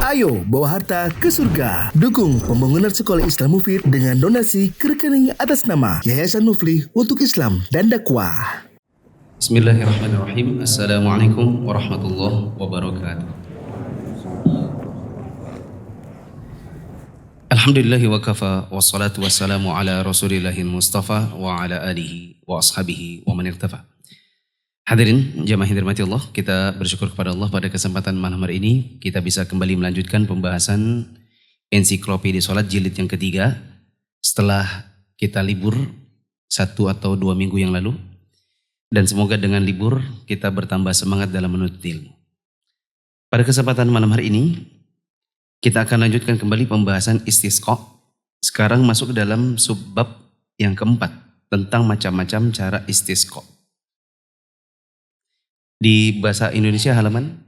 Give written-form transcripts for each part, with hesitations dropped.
Ayo bawa harta ke surga. Dukung pembangunan sekolah Islam Mufid dengan donasi ke rekening atas nama Yayasan Muflih untuk Islam dan Dakwah. Bismillahirrahmanirrahim. Assalamualaikum warahmatullahi wabarakatuh. Alhamdulillahi wa kafa, wassalatu wassalamu ala rasulillahil mustafa wa ala alihi wa ashabihi wa man irtafa. Hadirin jamaah yang dirahmati Allah, kita bersyukur kepada Allah pada kesempatan malam hari ini kita bisa kembali melanjutkan pembahasan ensiklopedia salat jilid yang ketiga setelah kita libur 1 atau 2 minggu yang lalu, dan semoga dengan libur kita bertambah semangat dalam menuntut ilmu. Pada kesempatan malam hari ini kita akan lanjutkan kembali pembahasan istisqa. Sekarang masuk ke dalam subbab yang keempat tentang macam-macam cara istisqa. Di bahasa Indonesia halaman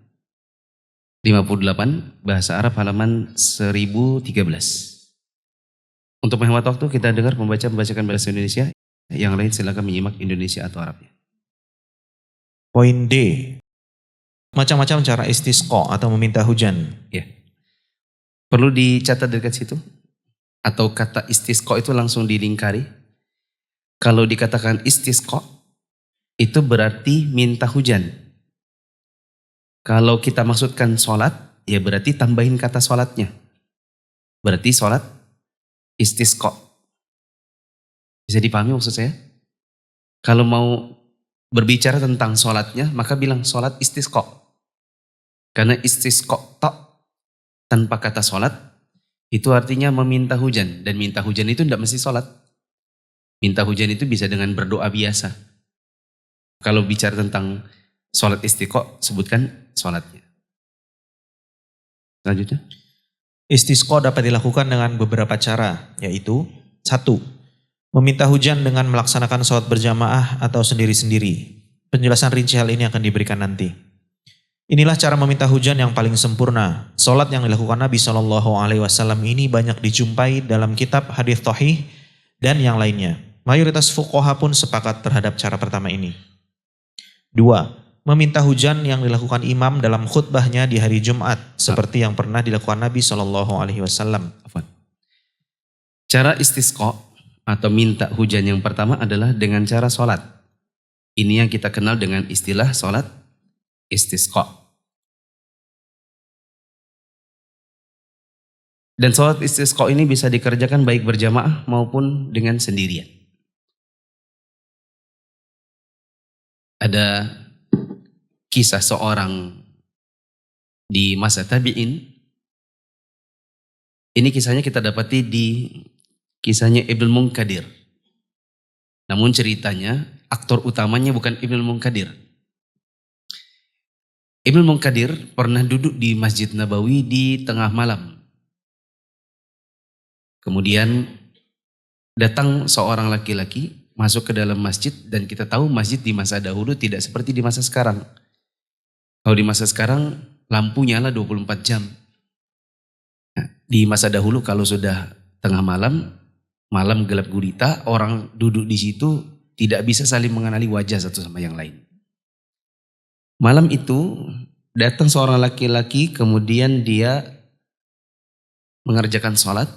58, bahasa Arab halaman 1013. Untuk menghemat waktu kita dengar membacakan bahasa Indonesia, yang lain silakan menyimak Indonesia atau Arabnya. Poin D, macam-macam cara istisqa atau meminta hujan. Ya. Perlu dicatat dekat situ, atau kata istisqa itu langsung dilingkari. Kalau dikatakan istisqa itu berarti minta hujan. Kalau kita maksudkan sholat, ya berarti tambahin kata sholatnya. Berarti sholat istisqa. Bisa dipahami maksud saya? Kalau mau berbicara tentang sholatnya, maka bilang sholat istisqa. Karena istisqa tok tanpa kata sholat, itu artinya meminta hujan. Dan minta hujan itu tidak mesti sholat. Minta hujan itu bisa dengan berdoa biasa. Kalau bicara tentang sholat istisqa, sebutkan sholatnya. Selanjutnya. Istisqa dapat dilakukan dengan beberapa cara, yaitu 1. Meminta hujan dengan melaksanakan sholat berjamaah atau sendiri-sendiri. Penjelasan rinci hal ini akan diberikan nanti. Inilah cara meminta hujan yang paling sempurna. Sholat yang dilakukan Nabi SAW ini banyak dijumpai dalam kitab hadits Shahih dan yang lainnya. Mayoritas fuqaha pun sepakat terhadap cara pertama ini. 2. Meminta hujan yang dilakukan imam dalam khutbahnya di hari Jumat, seperti yang pernah dilakukan Nabi SAW. Cara istisqa atau minta hujan yang pertama adalah dengan cara sholat. Ini yang kita kenal dengan istilah sholat istisqa. Dan sholat istisqa ini bisa dikerjakan baik berjamaah maupun dengan sendirian. Ada kisah seorang di masa tabi'in. Ini kisahnya kita dapati di kisahnya Ibnul Munkadir. Namun ceritanya aktor utamanya bukan Ibnul Munkadir. Ibnul Munkadir pernah duduk di Masjid Nabawi di tengah malam. Kemudian datang seorang laki-laki masuk ke dalam masjid, dan kita tahu masjid di masa dahulu tidak seperti di masa sekarang. Kalau di masa sekarang lampu nyala 24 jam. Nah, di masa dahulu kalau sudah tengah malam, malam gelap gulita, orang duduk di situ tidak bisa saling mengenali wajah satu sama yang lain. Malam itu datang seorang laki-laki, kemudian dia mengerjakan sholat.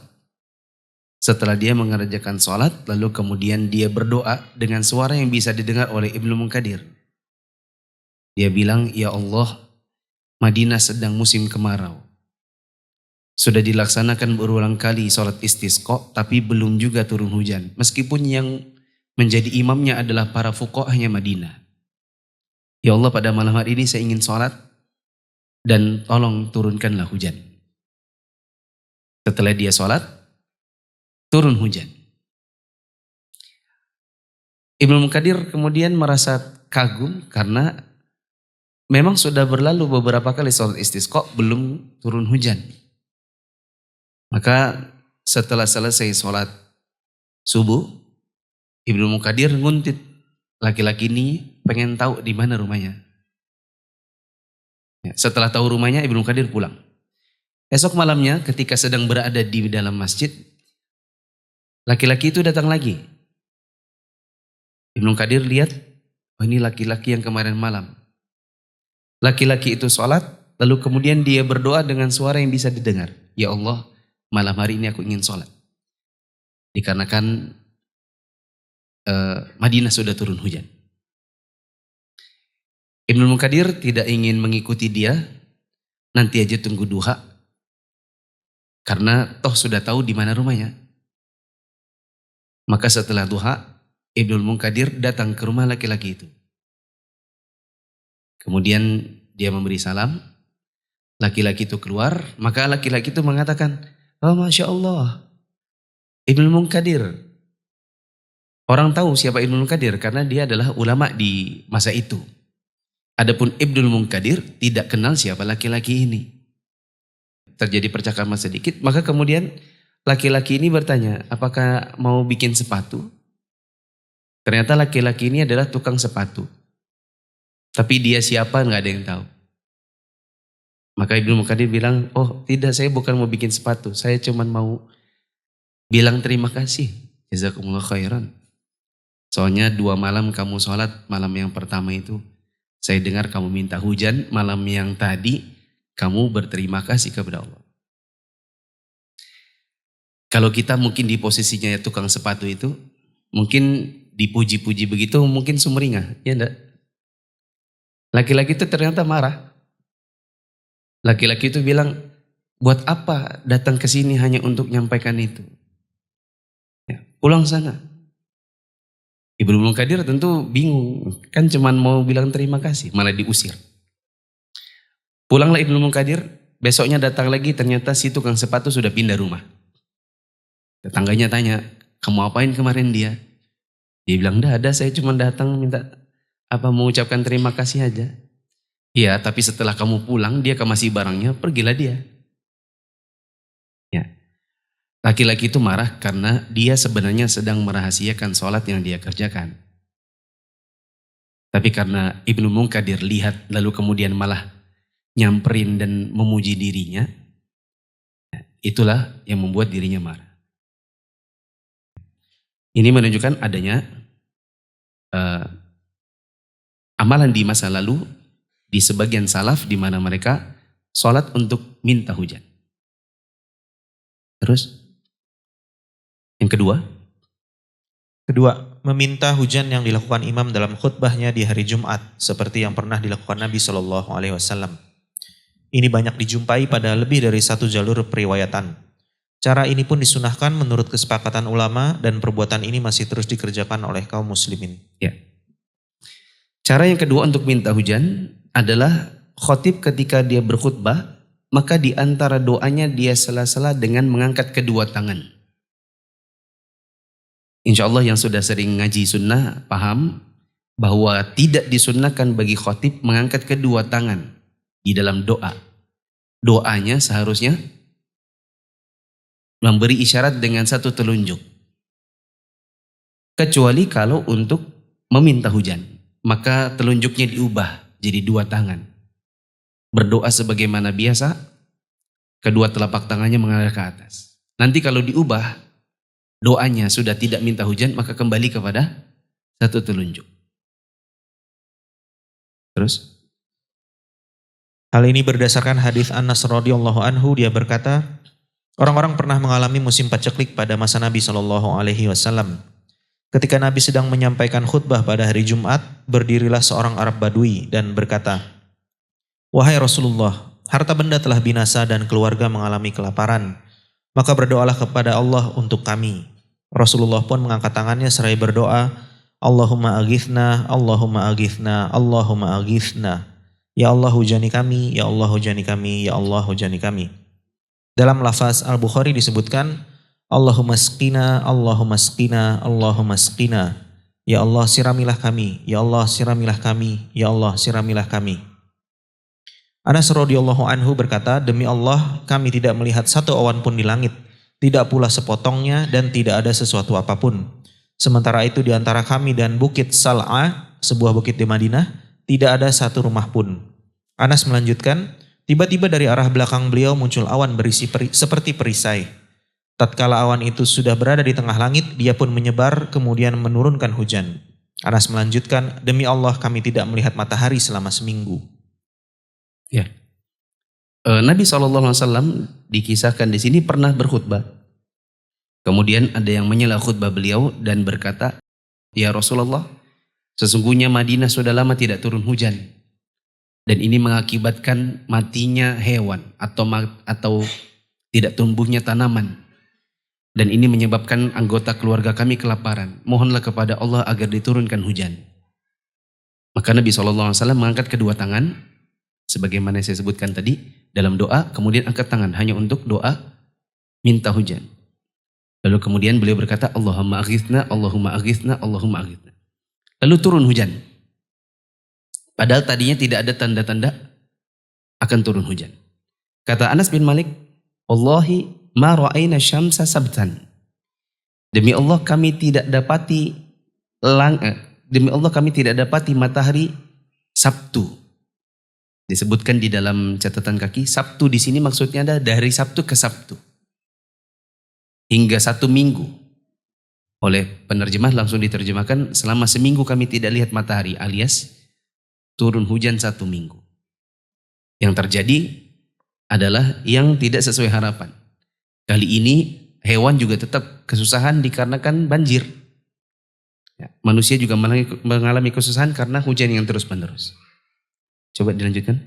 Setelah dia mengerjakan sholat, lalu kemudian dia berdoa dengan suara yang bisa didengar oleh Ibnu Munkadir. Dia bilang, "Ya Allah, Madinah sedang musim kemarau. Sudah dilaksanakan berulang kali sholat istisqa, tapi belum juga turun hujan. Meskipun yang menjadi imamnya adalah para fuqahanya Madinah. Ya Allah, pada malam hari ini saya ingin sholat, dan tolong turunkanlah hujan." Setelah dia sholat, turun hujan. Ibnu Munkadir kemudian merasa kagum karena memang sudah berlalu beberapa kali sholat istisqa belum turun hujan. Maka setelah selesai sholat subuh, Ibnu Munkadir nguntit. Laki-laki ini pengen tahu di mana rumahnya. Setelah tahu rumahnya, Ibnu Munkadir pulang. Esok malamnya ketika sedang berada di dalam masjid, laki-laki itu datang lagi. Ibnu Munkadir lihat, oh ini laki-laki yang kemarin malam. Laki-laki itu sholat, lalu kemudian dia berdoa dengan suara yang bisa didengar. Ya Allah, malam hari ini aku ingin sholat. Dikarenakan Madinah sudah turun hujan. Ibnul Munkadir tidak ingin mengikuti dia, nanti aja tunggu duha. Karena toh sudah tahu di mana rumahnya. Maka setelah duha, Ibnul Munkadir datang ke rumah laki-laki itu. Kemudian dia memberi salam, laki-laki itu keluar, maka laki-laki itu mengatakan, oh Masya Allah, Ibnul Munkadir. Orang tahu siapa Ibnul Munkadir karena dia adalah ulama di masa itu. Adapun Ibnul Munkadir tidak kenal siapa laki-laki ini. Terjadi percakapan sedikit, maka kemudian laki-laki ini bertanya, apakah mau bikin sepatu? Ternyata laki-laki ini adalah tukang sepatu. Tapi dia siapa nggak ada yang tahu. Maka Ibnu Munkadir bilang, oh tidak, saya bukan mau bikin sepatu. Saya cuma mau bilang terima kasih. Jazakumullah khairan. Soalnya 2 malam kamu sholat, malam yang pertama itu saya dengar kamu minta hujan, malam yang tadi kamu berterima kasih kepada Allah. Kalau kita mungkin di posisinya ya tukang sepatu itu, mungkin dipuji-puji begitu mungkin sumringah, ya enggak? Laki-laki itu ternyata marah. Laki-laki itu bilang, buat apa datang ke sini hanya untuk menyampaikan itu? Ya, pulang sana. Ibnu Munkadir tentu bingung, kan cuman mau bilang terima kasih, malah diusir. Pulanglah Ibnu Munkadir, besoknya datang lagi, ternyata si tukang sepatu sudah pindah rumah. Tetangganya tanya, kamu apain kemarin dia? Dia bilang, enggak ada, saya cuma datang minta mengucapkan terima kasih aja. Iya, tapi setelah kamu pulang, dia kasih barangnya, pergilah dia. Ya. Laki-laki itu marah karena dia sebenarnya sedang merahasiakan sholat yang dia kerjakan. Tapi karena Ibnu Munkadir lihat, lalu kemudian malah nyamperin dan memuji dirinya, itulah yang membuat dirinya marah. Ini menunjukkan adanya amalan di masa lalu di sebagian salaf di mana mereka sholat untuk minta hujan. Terus yang kedua, meminta hujan yang dilakukan imam dalam khutbahnya di hari Jumat seperti yang pernah dilakukan Nabi SAW. Ini banyak dijumpai pada lebih dari 1 jalur periwayatan. Cara ini pun disunahkan menurut kesepakatan ulama dan perbuatan ini masih terus dikerjakan oleh kaum muslimin. Ya. Cara yang kedua untuk minta hujan adalah khotib ketika dia berkhutbah, maka di antara doanya dia sela-sela dengan mengangkat kedua tangan. Insya Allah yang sudah sering ngaji sunnah paham bahwa tidak disunnahkan bagi khotib mengangkat kedua tangan di dalam doa. Doanya seharusnya memberi isyarat dengan 1 telunjuk. Kecuali kalau untuk meminta hujan, maka telunjuknya diubah jadi 2 tangan. Berdoa sebagaimana biasa, kedua telapak tangannya mengarah ke atas. Nanti kalau diubah, doanya sudah tidak minta hujan, maka kembali kepada 1 telunjuk. Terus? Hal ini berdasarkan hadis Anas radhiyallahu anhu, dia berkata, orang-orang pernah mengalami musim paceklik pada masa Nabi SAW. Ketika Nabi sedang menyampaikan khutbah pada hari Jumat, berdirilah seorang Arab Badui dan berkata, wahai Rasulullah, harta benda telah binasa dan keluarga mengalami kelaparan. Maka berdoalah kepada Allah untuk kami. Rasulullah pun mengangkat tangannya seraya berdoa, Allahumma aghithna, Allahumma aghithna, Allahumma aghithna. Ya Allah hujani kami, Ya Allah hujani kami, Ya Allah hujani kami. Dalam lafaz Al-Bukhari disebutkan, Allahumma asqina, Allahumma asqina, Allahumma asqina. Ya Allah siramilah kami, Ya Allah siramilah kami, Ya Allah siramilah kami. Anas radhiyallahu anhu berkata, demi Allah kami tidak melihat 1 awan pun di langit, tidak pula sepotongnya dan tidak ada sesuatu apapun. Sementara itu di antara kami dan Bukit Sal'a, sebuah bukit di Madinah, tidak ada 1 rumah pun. Anas melanjutkan, tiba-tiba dari arah belakang beliau muncul awan berisi seperti perisai. Tatkala awan itu sudah berada di tengah langit, dia pun menyebar kemudian menurunkan hujan. Anas melanjutkan, demi Allah kami tidak melihat matahari selama seminggu. Ya. Nabi SAW dikisahkan di sini pernah berkhutbah. Kemudian ada yang menyela khutbah beliau dan berkata, "Ya Rasulullah, sesungguhnya Madinah sudah lama tidak turun hujan. Dan ini mengakibatkan matinya hewan atau tidak tumbuhnya tanaman. Dan ini menyebabkan anggota keluarga kami kelaparan. Mohonlah kepada Allah agar diturunkan hujan." Maka Nabi SAW mengangkat kedua tangan, sebagaimana saya sebutkan tadi, dalam doa, kemudian angkat tangan hanya untuk doa minta hujan. Lalu kemudian beliau berkata, Allahumma aghithna, Allahumma aghithna, Allahumma aghithna. Lalu turun hujan. Padahal tadinya tidak ada tanda-tanda akan turun hujan. Kata Anas bin Malik, Wallahi ma ra'ayna syamsa sabtan. Demi Allah kami tidak dapati matahari Sabtu. Disebutkan di dalam catatan kaki, Sabtu di sini maksudnya ada dari Sabtu ke Sabtu. Hingga 1 minggu. Oleh penerjemah langsung diterjemahkan, selama seminggu kami tidak lihat matahari, alias turun hujan 1 minggu. Yang terjadi adalah yang tidak sesuai harapan. Kali ini hewan juga tetap kesusahan dikarenakan banjir. Ya, manusia juga mengalami kesusahan karena hujan yang terus-menerus. Coba dilanjutkan.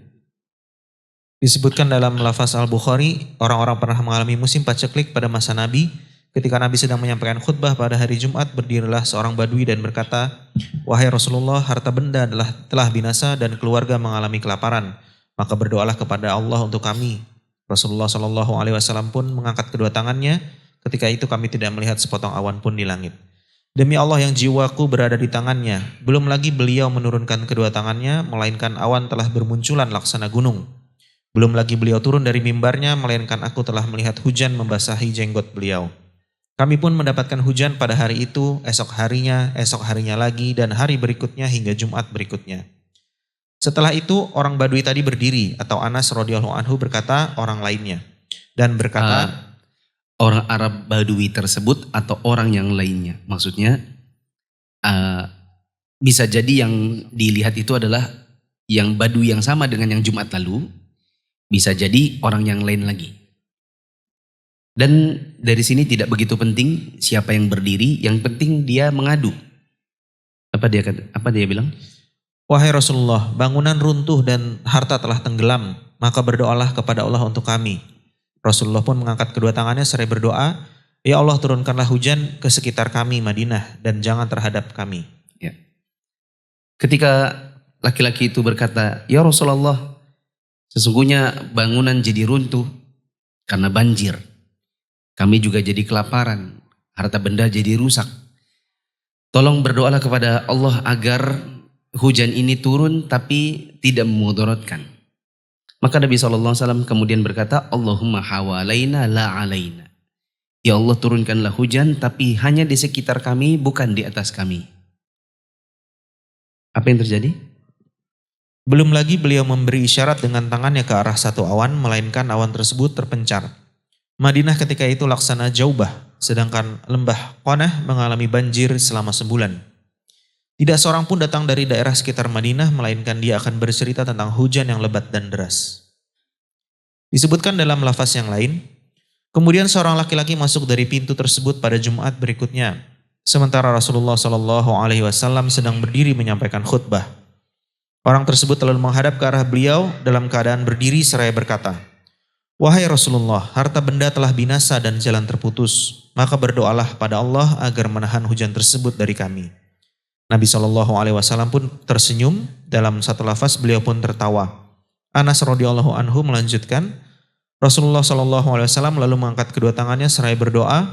Disebutkan dalam lafaz Al-Bukhari, orang-orang pernah mengalami musim paceklik pada masa Nabi. Ketika Nabi sedang menyampaikan khutbah pada hari Jumat, berdirilah seorang badui dan berkata, "Wahai Rasulullah, harta benda telah binasa dan keluarga mengalami kelaparan. Maka berdoalah kepada Allah untuk kami." Rasulullah SAW pun mengangkat kedua tangannya. Ketika itu kami tidak melihat sepotong awan pun di langit. Demi Allah yang jiwaku berada di tangannya, belum lagi beliau menurunkan kedua tangannya, melainkan awan telah bermunculan laksana gunung. Belum lagi beliau turun dari mimbarnya, melainkan aku telah melihat hujan membasahi jenggot beliau. Kami pun mendapatkan hujan pada hari itu, esok harinya lagi, dan hari berikutnya hingga Jumat berikutnya. Setelah itu orang Badui tadi berdiri, atau Anas radhiyallahu anhu berkata orang lainnya, dan berkata, orang Arab Badui tersebut atau orang yang lainnya. Maksudnya bisa jadi yang dilihat itu adalah yang Badui yang sama dengan yang Jumat lalu. Bisa jadi orang yang lain lagi. Dan dari sini tidak begitu penting siapa yang berdiri. Yang penting dia mengadu. Apa dia bilang? "Wahai Rasulullah, bangunan runtuh dan harta telah tenggelam. Maka berdoalah kepada Allah untuk kami." Rasulullah pun mengangkat kedua tangannya seraya berdoa, "Ya Allah, turunkanlah hujan ke sekitar kami Madinah dan jangan terhadap kami." Ya. Ketika laki-laki itu berkata, "Ya Rasulullah, sesungguhnya bangunan jadi runtuh karena banjir. Kami juga jadi kelaparan, harta benda jadi rusak. Tolong berdoalah kepada Allah agar hujan ini turun tapi tidak memudaratkan." Maka Nabi SAW kemudian berkata, Allahumma hawalaina la alaina. Ya Allah, turunkanlah hujan tapi hanya di sekitar kami, bukan di atas kami. Apa yang terjadi? Belum lagi beliau memberi isyarat dengan tangannya ke arah satu awan, melainkan awan tersebut terpencar. Madinah ketika itu laksana Jaubah, sedangkan lembah Qanah mengalami banjir selama sebulan. Tidak seorang pun datang dari daerah sekitar Madinah, melainkan dia akan bercerita tentang hujan yang lebat dan deras. Disebutkan dalam lafaz yang lain, kemudian seorang laki-laki masuk dari pintu tersebut pada Jumat berikutnya, sementara Rasulullah SAW sedang berdiri menyampaikan khutbah. Orang tersebut lalu menghadap ke arah beliau dalam keadaan berdiri seraya berkata, "Wahai Rasulullah, harta benda telah binasa dan jalan terputus, maka berdoalah pada Allah agar menahan hujan tersebut dari kami." Nabi SAW pun tersenyum, dalam satu lafaz beliau pun tertawa. Anas radhiyallahu anhu melanjutkan, Rasulullah SAW lalu mengangkat kedua tangannya seraya berdoa,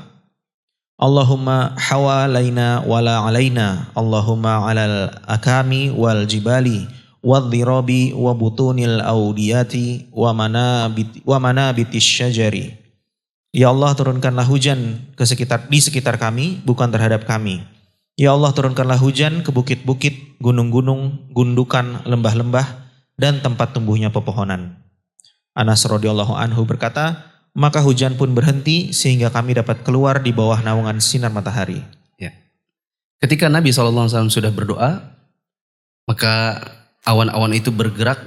"Allahumma hawalaina wala alaina, Allahumma alal akami wal jibali, wal dhirabi wa butunil audiyati wa manabitis syajari." Ya Allah, turunkanlah hujan di sekitar kami, bukan terhadap kami. Ya Allah, turunkanlah hujan ke bukit-bukit, gunung-gunung, gundukan, lembah-lembah, dan tempat tumbuhnya pepohonan. Anas radhiyallahu anhu berkata, maka hujan pun berhenti sehingga kami dapat keluar di bawah naungan sinar matahari. Ya. Ketika Nabi SAW sudah berdoa, maka awan-awan itu bergerak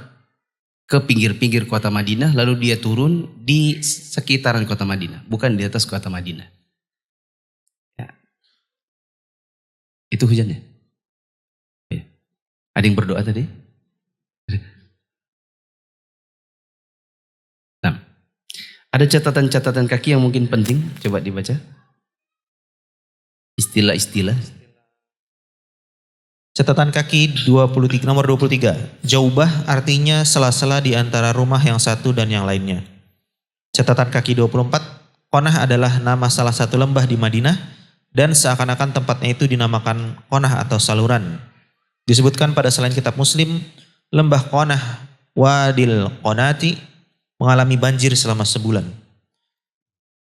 ke pinggir-pinggir kota Madinah, lalu dia turun di sekitaran kota Madinah, bukan di atas kota Madinah. Ya. Itu hujannya. Ya. Ada yang berdoa tadi? Nah, ada catatan-catatan kaki yang mungkin penting, coba dibaca. Istilah-istilah. Catatan kaki nomor 23. Jaubah artinya sela-sela di antara rumah yang satu dan yang lainnya. Catatan kaki 24. Qonah adalah nama salah satu lembah di Madinah dan seakan-akan tempatnya itu dinamakan Qonah atau saluran. Disebutkan pada selain kitab Muslim, lembah Qonah Wadil Qonati mengalami banjir selama sebulan.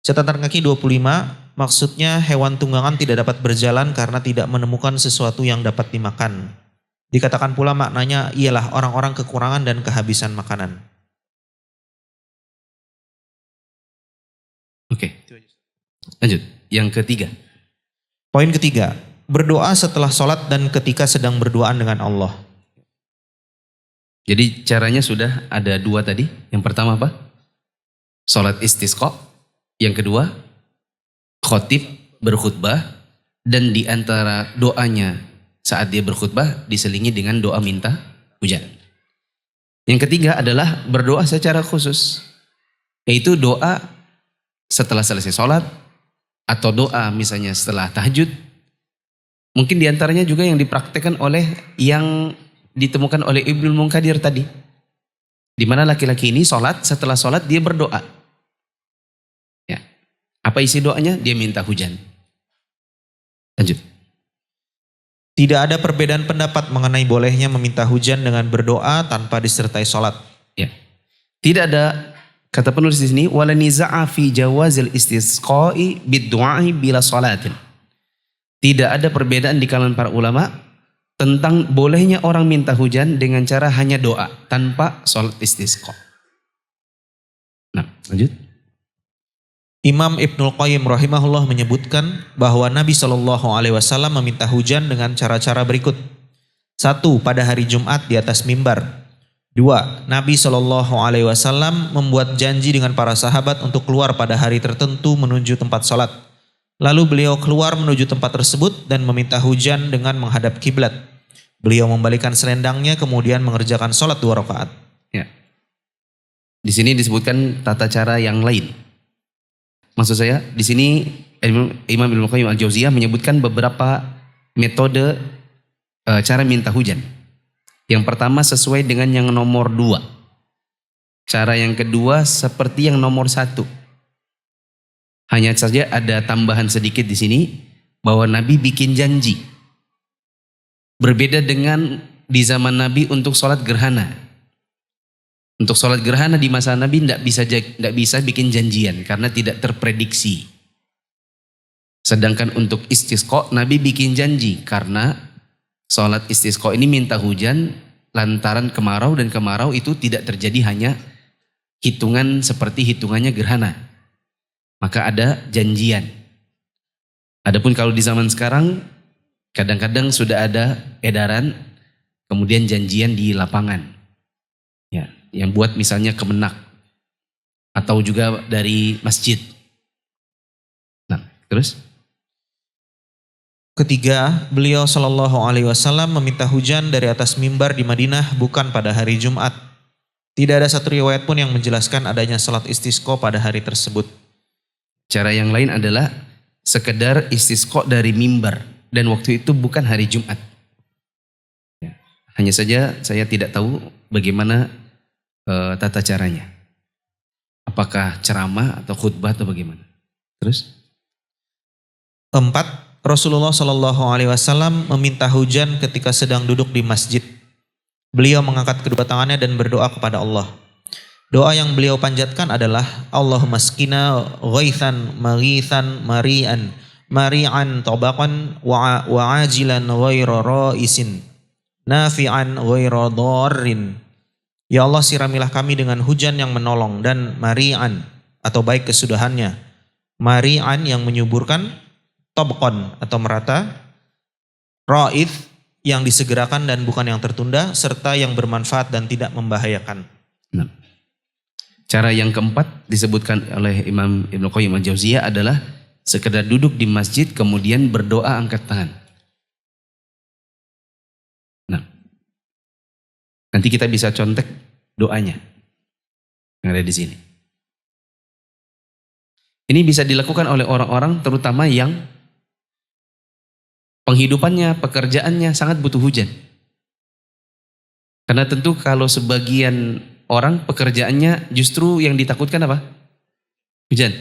Catatan kaki 25. Maksudnya hewan tunggangan tidak dapat berjalan karena tidak menemukan sesuatu yang dapat dimakan. Dikatakan pula maknanya ialah orang-orang kekurangan dan kehabisan makanan. Oke, lanjut. Yang ketiga. Poin ketiga, berdoa setelah sholat dan ketika sedang berduaan dengan Allah. Jadi caranya sudah ada dua tadi. Yang pertama apa? Sholat istisqa. Yang kedua, khotib berkhutbah, dan di antara doanya saat dia berkhutbah diselingi dengan doa minta hujan. Yang ketiga adalah berdoa secara khusus, yaitu doa setelah selesai sholat atau doa misalnya setelah tahajud. Mungkin di antaranya juga yang dipraktekkan oleh yang ditemukan oleh Ibnul Munkadir tadi, di mana laki-laki ini sholat, setelah sholat dia berdoa. Apa isi doanya? Dia minta hujan. Lanjut. Tidak ada perbedaan pendapat mengenai bolehnya meminta hujan dengan berdoa tanpa disertai sholat. Ya. Tidak ada, kata penulis di sini, wala niza'a fi jawazil istisqa'i bid-du'a'i bila sholatin. Tidak ada perbedaan di kalangan para ulama tentang bolehnya orang minta hujan dengan cara hanya doa tanpa sholat istisqa. Nah, lanjut. Imam Ibnul Qayyim rahimahullah menyebutkan bahwa Nabi SAW meminta hujan dengan cara-cara berikut. 1. Pada hari Jumat di atas mimbar. 2. Nabi SAW membuat janji dengan para sahabat untuk keluar pada hari tertentu menuju tempat sholat. Lalu beliau keluar menuju tempat tersebut dan meminta hujan dengan menghadap kiblat. Beliau membalikan selendangnya kemudian mengerjakan sholat 2 rakaat. Ya. Di sini disebutkan tata cara yang lain. Maksud saya di sini Imam Ibnu Qayyim Al-Jauziyah menyebutkan beberapa metode cara minta hujan. Yang pertama sesuai dengan yang nomor 2. Cara yang kedua seperti yang nomor 1. Hanya saja ada tambahan sedikit di sini bahwa Nabi bikin janji. Berbeda dengan di zaman Nabi untuk sholat gerhana. Untuk sholat gerhana di masa Nabi tidak bisa bikin janjian karena tidak terprediksi. Sedangkan untuk istisqa Nabi bikin janji karena sholat istisqa ini minta hujan lantaran kemarau, dan kemarau itu tidak terjadi hanya hitungan seperti hitungannya gerhana. Maka ada janjian. Adapun kalau di zaman sekarang kadang-kadang sudah ada edaran kemudian janjian di lapangan. Ya. Yang buat misalnya Kemenak atau juga dari masjid. Nah, terus? Ketiga, beliau SAW meminta hujan dari atas mimbar di Madinah bukan pada hari Jumat. Tidak ada satu riwayat pun yang menjelaskan adanya salat istisqa pada hari tersebut. Cara yang lain adalah sekedar istisqa dari mimbar, dan waktu itu bukan hari Jumat. Ya. Hanya saja saya tidak tahu bagaimana tata caranya. Apakah ceramah atau khutbah atau bagaimana? Terus? 4. Rasulullah SAW meminta hujan ketika sedang duduk di masjid. Beliau mengangkat kedua tangannya dan berdoa kepada Allah. Doa yang beliau panjatkan adalah Allahumma skina ghaithan maghithan mari'an tabaqan wa ajilan ghaira ra'isin nafi'an ghaira dharrin. Ya Allah, siramilah kami dengan hujan yang menolong dan mari'an atau baik kesudahannya. Mari'an yang menyuburkan, tabqan atau merata, ra'ith yang disegerakan dan bukan yang tertunda, serta yang bermanfaat dan tidak membahayakan. Nah, Cara yang keempat disebutkan oleh Imam Ibnu Qayyim al-Jauziyah adalah sekedar duduk di masjid kemudian berdoa angkat tangan. Nah, nanti kita bisa contek doanya yang ada di sini. Ini bisa dilakukan oleh orang-orang terutama yang penghidupannya, pekerjaannya sangat butuh hujan. Karena tentu kalau sebagian orang pekerjaannya justru yang ditakutkan apa? Hujan.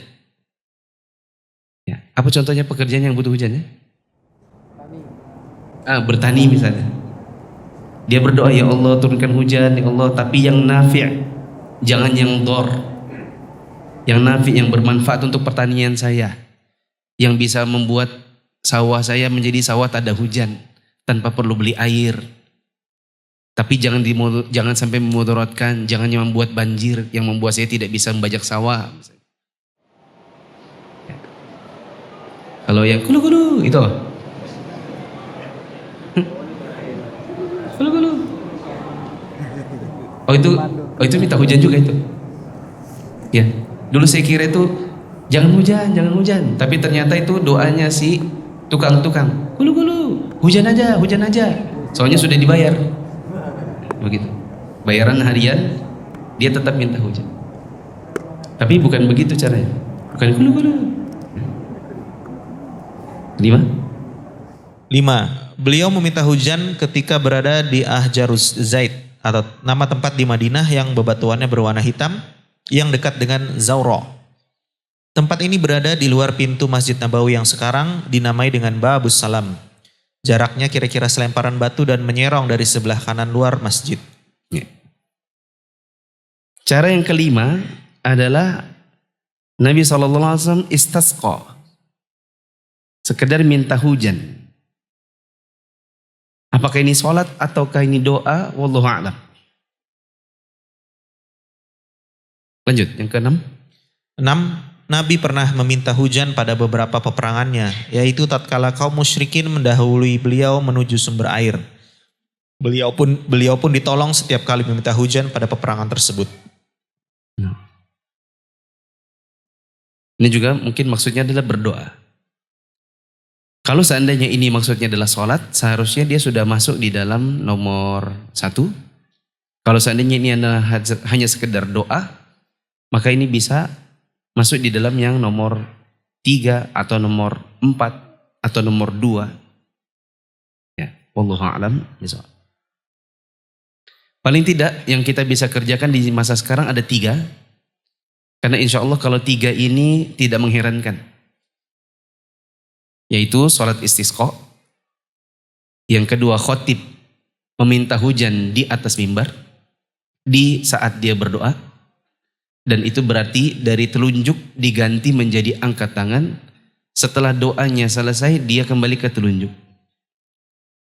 Ya, apa contohnya pekerjaan yang butuh hujan ya? Bertani misalnya. Dia berdoa, ya Allah turunkan hujan, ya Allah, tapi yang nafi', jangan yang dor. Yang nafi', yang bermanfaat untuk pertanian saya. Yang bisa membuat sawah saya menjadi sawah tak ada hujan, tanpa perlu beli air. Tapi jangan sampai memudaratkan, jangan yang membuat banjir, yang membuat saya tidak bisa membajak sawah. Ya. Kalau yang kulu-kulu itu apa? Kulu-kulu. Oh itu minta hujan juga itu. Ya, dulu saya kira itu jangan hujan. Tapi ternyata itu doanya si tukang-tukang. Kulu-kulu, hujan aja. Soalnya sudah dibayar. Begitu. Bayaran harian, dia tetap minta hujan. Tapi bukan begitu caranya. Bukan kulu-kulu. 5. Beliau meminta hujan ketika berada di Ahjarus Zaid atau nama tempat di Madinah yang bebatuannya berwarna hitam yang dekat dengan Zawra. Tempat ini berada di luar pintu Masjid Nabawi yang sekarang dinamai dengan Babus Salam. Jaraknya kira-kira selemparan batu dan menyerong dari sebelah kanan luar masjid. Ya. Cara yang kelima adalah Nabi SAW istasqa. Sekedar minta hujan. Apakah ini sholat ataukah ini doa? Wallahu a'lam. Lanjut, yang ke-6. 6. Nabi pernah meminta hujan pada beberapa peperangannya, yaitu tatkala kaum musyrikin mendahului beliau menuju sumber air. Beliau pun ditolong setiap kali meminta hujan pada peperangan tersebut. Ini juga mungkin maksudnya adalah berdoa. Kalau seandainya ini maksudnya adalah sholat, seharusnya dia sudah masuk di dalam nomor 1. Kalau seandainya ini adalah hanya sekedar doa, maka ini bisa masuk di dalam yang nomor 3 atau nomor 4 atau nomor 2. Ya, wallahu a'lam bishawab. Paling tidak yang kita bisa kerjakan di masa sekarang ada 3. Karena insya Allah kalau 3 ini tidak mengherankan. Yaitu sholat istisqa. Yang kedua khotib meminta hujan di atas mimbar di saat dia berdoa. Dan itu berarti dari telunjuk diganti menjadi angkat tangan. Setelah doanya selesai dia kembali ke telunjuk.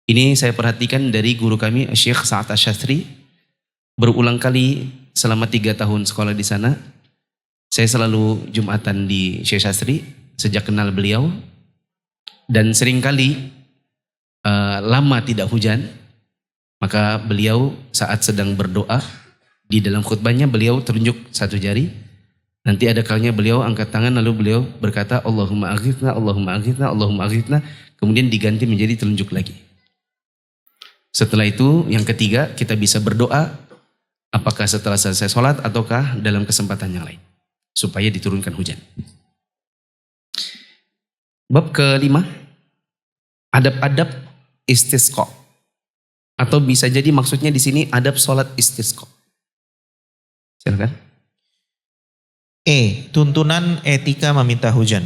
Ini saya perhatikan dari guru kami Syekh Sa'ad Asy-Syastri. Berulang kali selama 3 tahun sekolah di sana. Saya selalu Jumatan di Syekh Syastri sejak kenal beliau. Dan seringkali lama tidak hujan. Maka beliau saat sedang berdoa, di dalam khutbahnya beliau telunjuk 1 jari. Nanti ada kalanya beliau angkat tangan lalu beliau berkata Allahumma aghithna, Allahumma aghithna, Allahumma aghithna. Kemudian diganti menjadi telunjuk lagi. Setelah itu yang ketiga kita bisa berdoa. Apakah setelah selesai sholat ataukah dalam kesempatan yang lain. Supaya diturunkan hujan. Bab ke-5. Adab-adab istisqa. Atau bisa jadi maksudnya di sini adab sholat istisqa. Silakan. Tuntunan etika meminta hujan.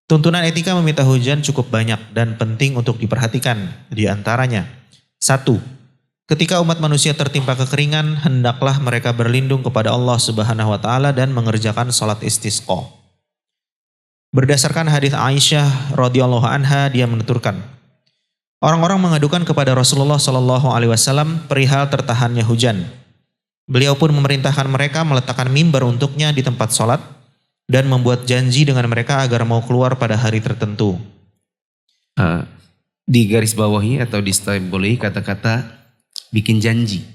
Tuntunan etika meminta hujan cukup banyak dan penting untuk diperhatikan. Di antaranya, 1. Ketika umat manusia tertimpa kekeringan, hendaklah mereka berlindung kepada Allah Subhanahu wa taala dan mengerjakan salat istisqa. Berdasarkan hadis Aisyah radhiyallahu anha, dia menuturkan, orang-orang mengadukan kepada Rasulullah sallallahu alaihi wasallam perihal tertahannya hujan. Beliau pun memerintahkan mereka meletakkan mimbar untuknya di tempat sholat dan membuat janji dengan mereka agar mau keluar pada hari tertentu. Di garis bawahi atau di boleh kata-kata bikin janji.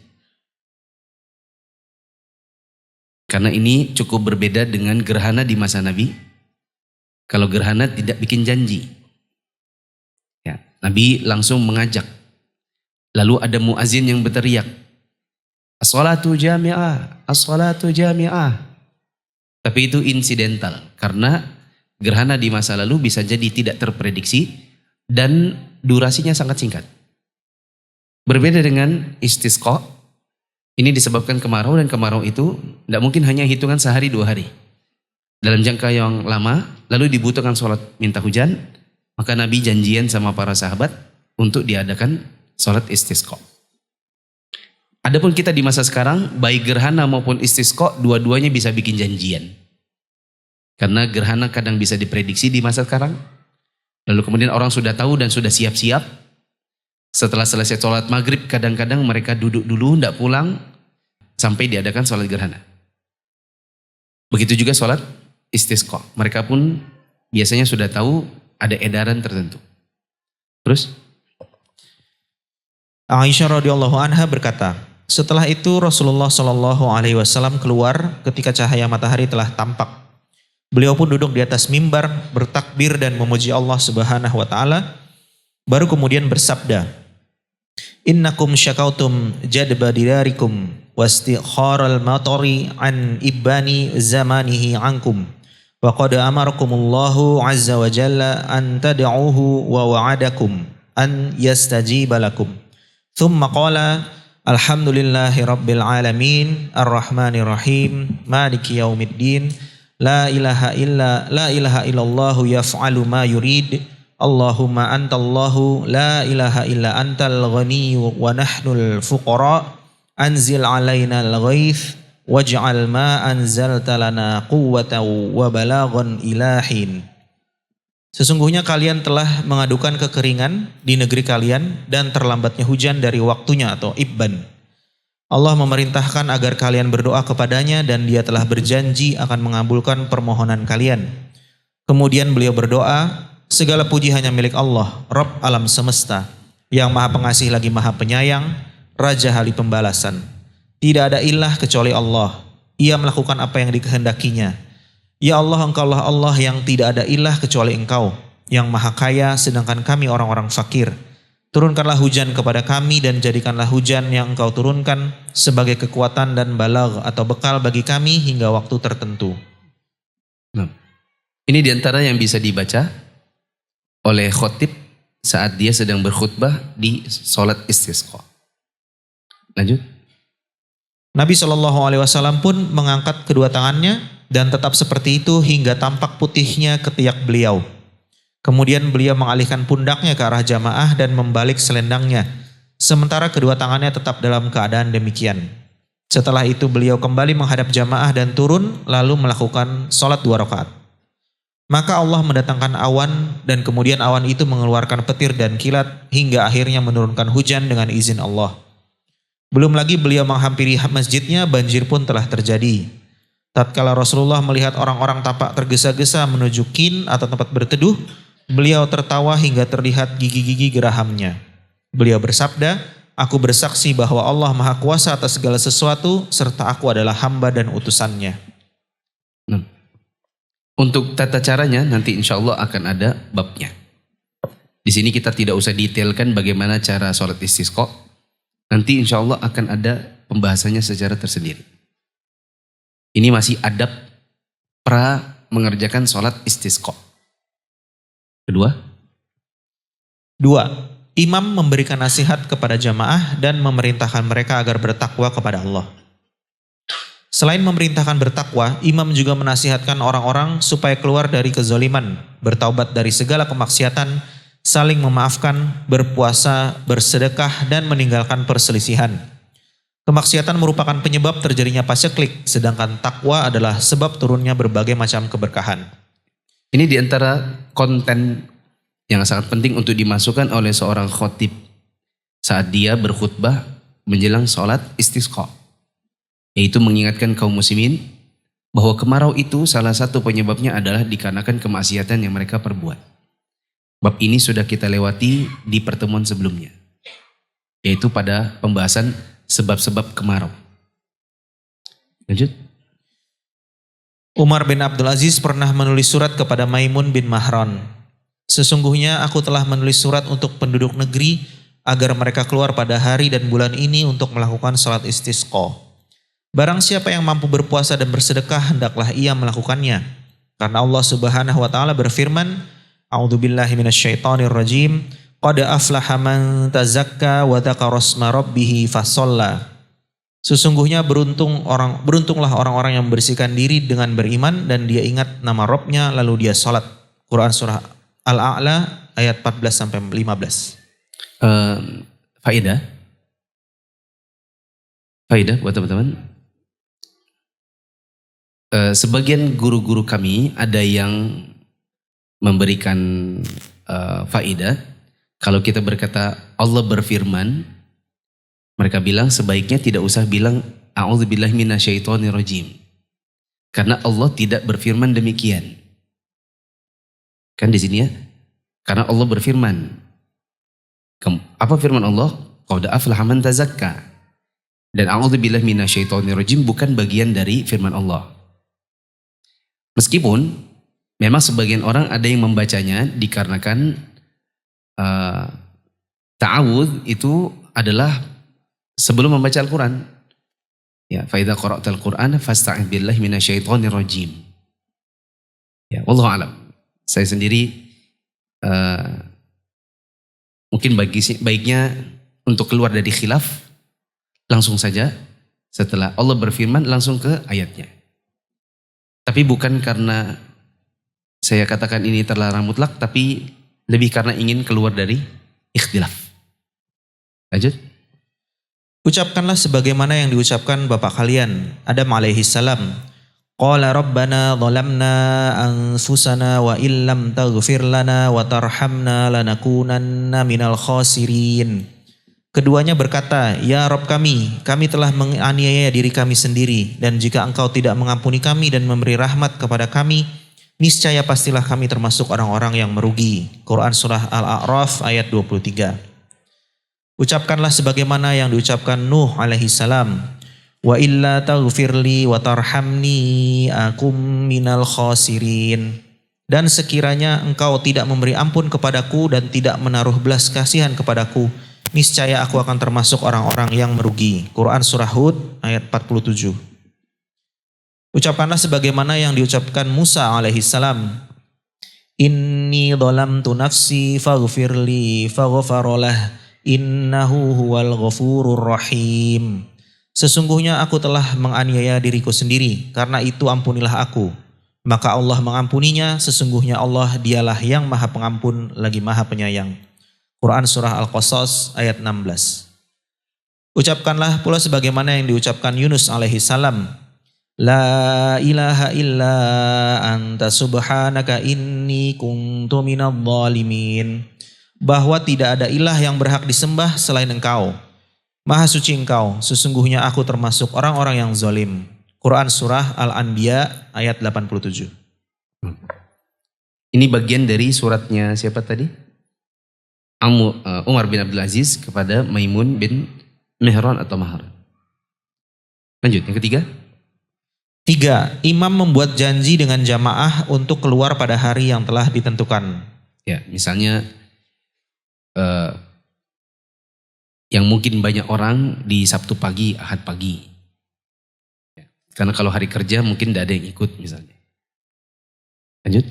Karena ini cukup berbeda dengan gerhana di masa Nabi. Kalau gerhana tidak bikin janji. Ya, Nabi langsung mengajak. Lalu ada muazin yang berteriak, as-salatu jami'ah, as-salatu jami'ah. Tapi itu insidental. Karena gerhana di masa lalu bisa jadi tidak terprediksi dan durasinya sangat singkat. Berbeda dengan istisqa. Ini disebabkan kemarau, dan kemarau itu tidak mungkin hanya hitungan sehari 2 hari. Dalam jangka yang lama, lalu dibutuhkan sholat minta hujan, maka Nabi janjian sama para sahabat untuk diadakan sholat istisqa. Adapun kita di masa sekarang, baik gerhana maupun istisqa, dua-duanya bisa bikin janjian. Karena gerhana kadang bisa diprediksi di masa sekarang, lalu kemudian orang sudah tahu dan sudah siap-siap. Setelah selesai sholat maghrib, kadang-kadang mereka duduk dulu, tidak pulang, sampai diadakan sholat gerhana. Begitu juga sholat istisqa. Mereka pun biasanya sudah tahu ada edaran tertentu. Terus? Aisyah radhiyallahu anha berkata, setelah itu Rasulullah Shallallahu Alaihi Wasallam keluar ketika cahaya matahari telah tampak. Beliau pun duduk di atas mimbar, bertakbir dan memuji Allah Subhanahu Wa Taala. Baru kemudian bersabda, innakum syakautum jadba dirarikum wastikharal matari an ibani zamanihi ankum wa qad amarakumullahu azza wa jalla an tad'uhu wa wa'adakum an yastajiba lakum thumma qala alhamdulillahi rabbil alamin arrahmanir rahim maliki yaumiddin la ilaha illallahu yaf'alu ma yurid Allahumma antallahu la ilaha illa antal ghaniyyu wa nahnul fuqara anzil alaina al-ghaith waj'al ma anzalta lana quwwatan wa balaghan ilahin. Sesungguhnya kalian telah mengadukan kekeringan di negeri kalian dan terlambatnya hujan dari waktunya atau ibban. Allah memerintahkan agar kalian berdoa kepadanya dan Dia telah berjanji akan mengabulkan permohonan kalian. Kemudian beliau berdoa, segala puji hanya milik Allah, Rabb alam semesta, yang maha pengasih lagi maha penyayang, Raja ahli pembalasan. Tidak ada ilah kecuali Allah. Ia melakukan apa yang dikehendakinya. Ya Allah, Engkaulah Allah yang tidak ada ilah kecuali Engkau, yang maha kaya sedangkan kami orang-orang fakir. Turunkanlah hujan kepada kami dan jadikanlah hujan yang Engkau turunkan sebagai kekuatan dan balag atau bekal bagi kami hingga waktu tertentu. Nah, ini diantara yang bisa dibaca oleh khotib saat dia sedang berkhutbah di sholat istisqa. Lanjut. Nabi SAW pun mengangkat kedua tangannya dan tetap seperti itu hingga tampak putihnya ketiak beliau. Kemudian beliau mengalihkan pundaknya ke arah jamaah dan membalik selendangnya, sementara kedua tangannya tetap dalam keadaan demikian. Setelah itu beliau kembali menghadap jamaah dan turun lalu melakukan sholat 2 rakaat. Maka Allah mendatangkan awan dan kemudian awan itu mengeluarkan petir dan kilat hingga akhirnya menurunkan hujan dengan izin Allah. Belum lagi beliau menghampiri masjidnya, banjir pun telah terjadi. Tatkala Rasulullah melihat orang-orang tampak tergesa-gesa menuju kin atau tempat berteduh, beliau tertawa hingga terlihat gigi-gigi gerahamnya. Beliau bersabda, aku bersaksi bahwa Allah Maha Kuasa atas segala sesuatu serta aku adalah hamba dan utusannya. Untuk tata caranya nanti insya Allah akan ada babnya. Di sini kita tidak usah detailkan bagaimana cara sholat istisqa. Nanti insya Allah akan ada pembahasannya secara tersendiri. Ini masih adab pra mengerjakan sholat istisqa. Kedua, imam memberikan nasihat kepada jamaah dan memerintahkan mereka agar bertakwa kepada Allah. Selain memerintahkan bertakwa, imam juga menasihatkan orang-orang supaya keluar dari kezaliman, bertaubat dari segala kemaksiatan, saling memaafkan, berpuasa, bersedekah, dan meninggalkan perselisihan. Kemaksiatan merupakan penyebab terjadinya paceklik, sedangkan takwa adalah sebab turunnya berbagai macam keberkahan. Ini diantara konten yang sangat penting untuk dimasukkan oleh seorang khotib saat dia berkhutbah menjelang sholat istisqa. Yaitu mengingatkan kaum muslimin bahwa kemarau itu salah satu penyebabnya adalah dikarenakan kemaksiatan yang mereka perbuat. Bab ini sudah kita lewati di pertemuan sebelumnya, yaitu pada pembahasan sebab-sebab kemarau. Lanjut. Umar bin Abdul Aziz pernah menulis surat kepada Maimun bin Mahran. Sesungguhnya aku telah menulis surat untuk penduduk negeri agar mereka keluar pada hari dan bulan ini untuk melakukan salat istisqa. Barang siapa yang mampu berpuasa dan bersedekah, hendaklah ia melakukannya. Karena Allah Subhanahu wa taala berfirman, A'udzubillahi minasyaitonirrajim, qad aflaha man tazakka wa dzakara asma rabbih fasalla. Sesungguhnya beruntunglah orang-orang yang membersihkan diri dengan beriman dan dia ingat nama Rabb-nya lalu dia salat. Quran surah Al-A'la ayat 14 sampai 15. Faedah buat teman-teman. Sebagian guru-guru kami ada yang memberikan faedah. Kalau kita berkata Allah berfirman, mereka bilang sebaiknya tidak usah bilang a'udzubillahi minasyaitonirrajim. Karena Allah tidak berfirman demikian. Kan di sini ya. Karena Allah berfirman. Apa firman Allah? Qad aflaha man tazakka. Dan a'udzubillahi minasyaitonirrajim bukan bagian dari firman Allah. Meskipun memang sebagian orang ada yang membacanya dikarenakan ta'awudz itu adalah sebelum membaca Al-Quran. Ya, fa idza qara'tal Qur'ana fasta'idz billahi minasyaitonirrajim. Ya, wallahu a'lam. Saya sendiri mungkin baiknya untuk keluar dari khilaf langsung saja setelah Allah berfirman langsung ke ayatnya. Tapi bukan karena saya katakan ini terlarang mutlak, tapi lebih karena ingin keluar dari ikhtilaf. Lanjut. Ucapkanlah sebagaimana yang diucapkan bapak kalian, Adam alaihi salam. Qala rabbana zalamna anfusana wa illam taghfir lana wa tarhamna lanakunanna minal khasirin. Keduanya berkata, ya Rabb kami telah menganiaya diri kami sendiri, dan jika engkau tidak mengampuni kami dan memberi rahmat kepada kami, niscaya pastilah kami termasuk orang-orang yang merugi. Quran surah Al-A'raf ayat 23. Ucapkanlah sebagaimana yang diucapkan Nuh alaihi salam. Wa illa taghfirli wa tarhamni akum minal khasirin. Dan sekiranya engkau tidak memberi ampun kepadaku dan tidak menaruh belas kasihan kepadaku, niscaya aku akan termasuk orang-orang yang merugi. Quran surah Hud ayat 47. Ucapkanlah sebagaimana yang diucapkan Musa alaihi salam. Inni dhalamtu nafsi faghfirli faghfarolah innahu huwal ghafurur rahim. Sesungguhnya aku telah menganiaya diriku sendiri, karena itu ampunilah aku. Maka Allah mengampuninya, sesungguhnya Allah dialah yang maha pengampun lagi maha penyayang. Quran surah Al-Qasas ayat 16. Ucapkanlah pula sebagaimana yang diucapkan Yunus alaihi salam. La ilaha illa anta subhanaka inni kuntu minadh dhalimin. Bahwa tidak ada ilah yang berhak disembah selain engkau. Maha suci engkau, sesungguhnya aku termasuk orang-orang yang zalim. Quran surah Al-Anbiya ayat 87. Ini bagian dari suratnya siapa tadi? Umar bin Abdul Aziz kepada Maimun bin Mihran atau Mahar. Lanjut, yang ketiga. 3. Imam membuat janji dengan jamaah untuk keluar pada hari yang telah ditentukan. Ya, misalnya yang mungkin banyak orang di Sabtu pagi, Ahad pagi. Ya, karena kalau hari kerja mungkin tidak ada yang ikut misalnya. Lanjut.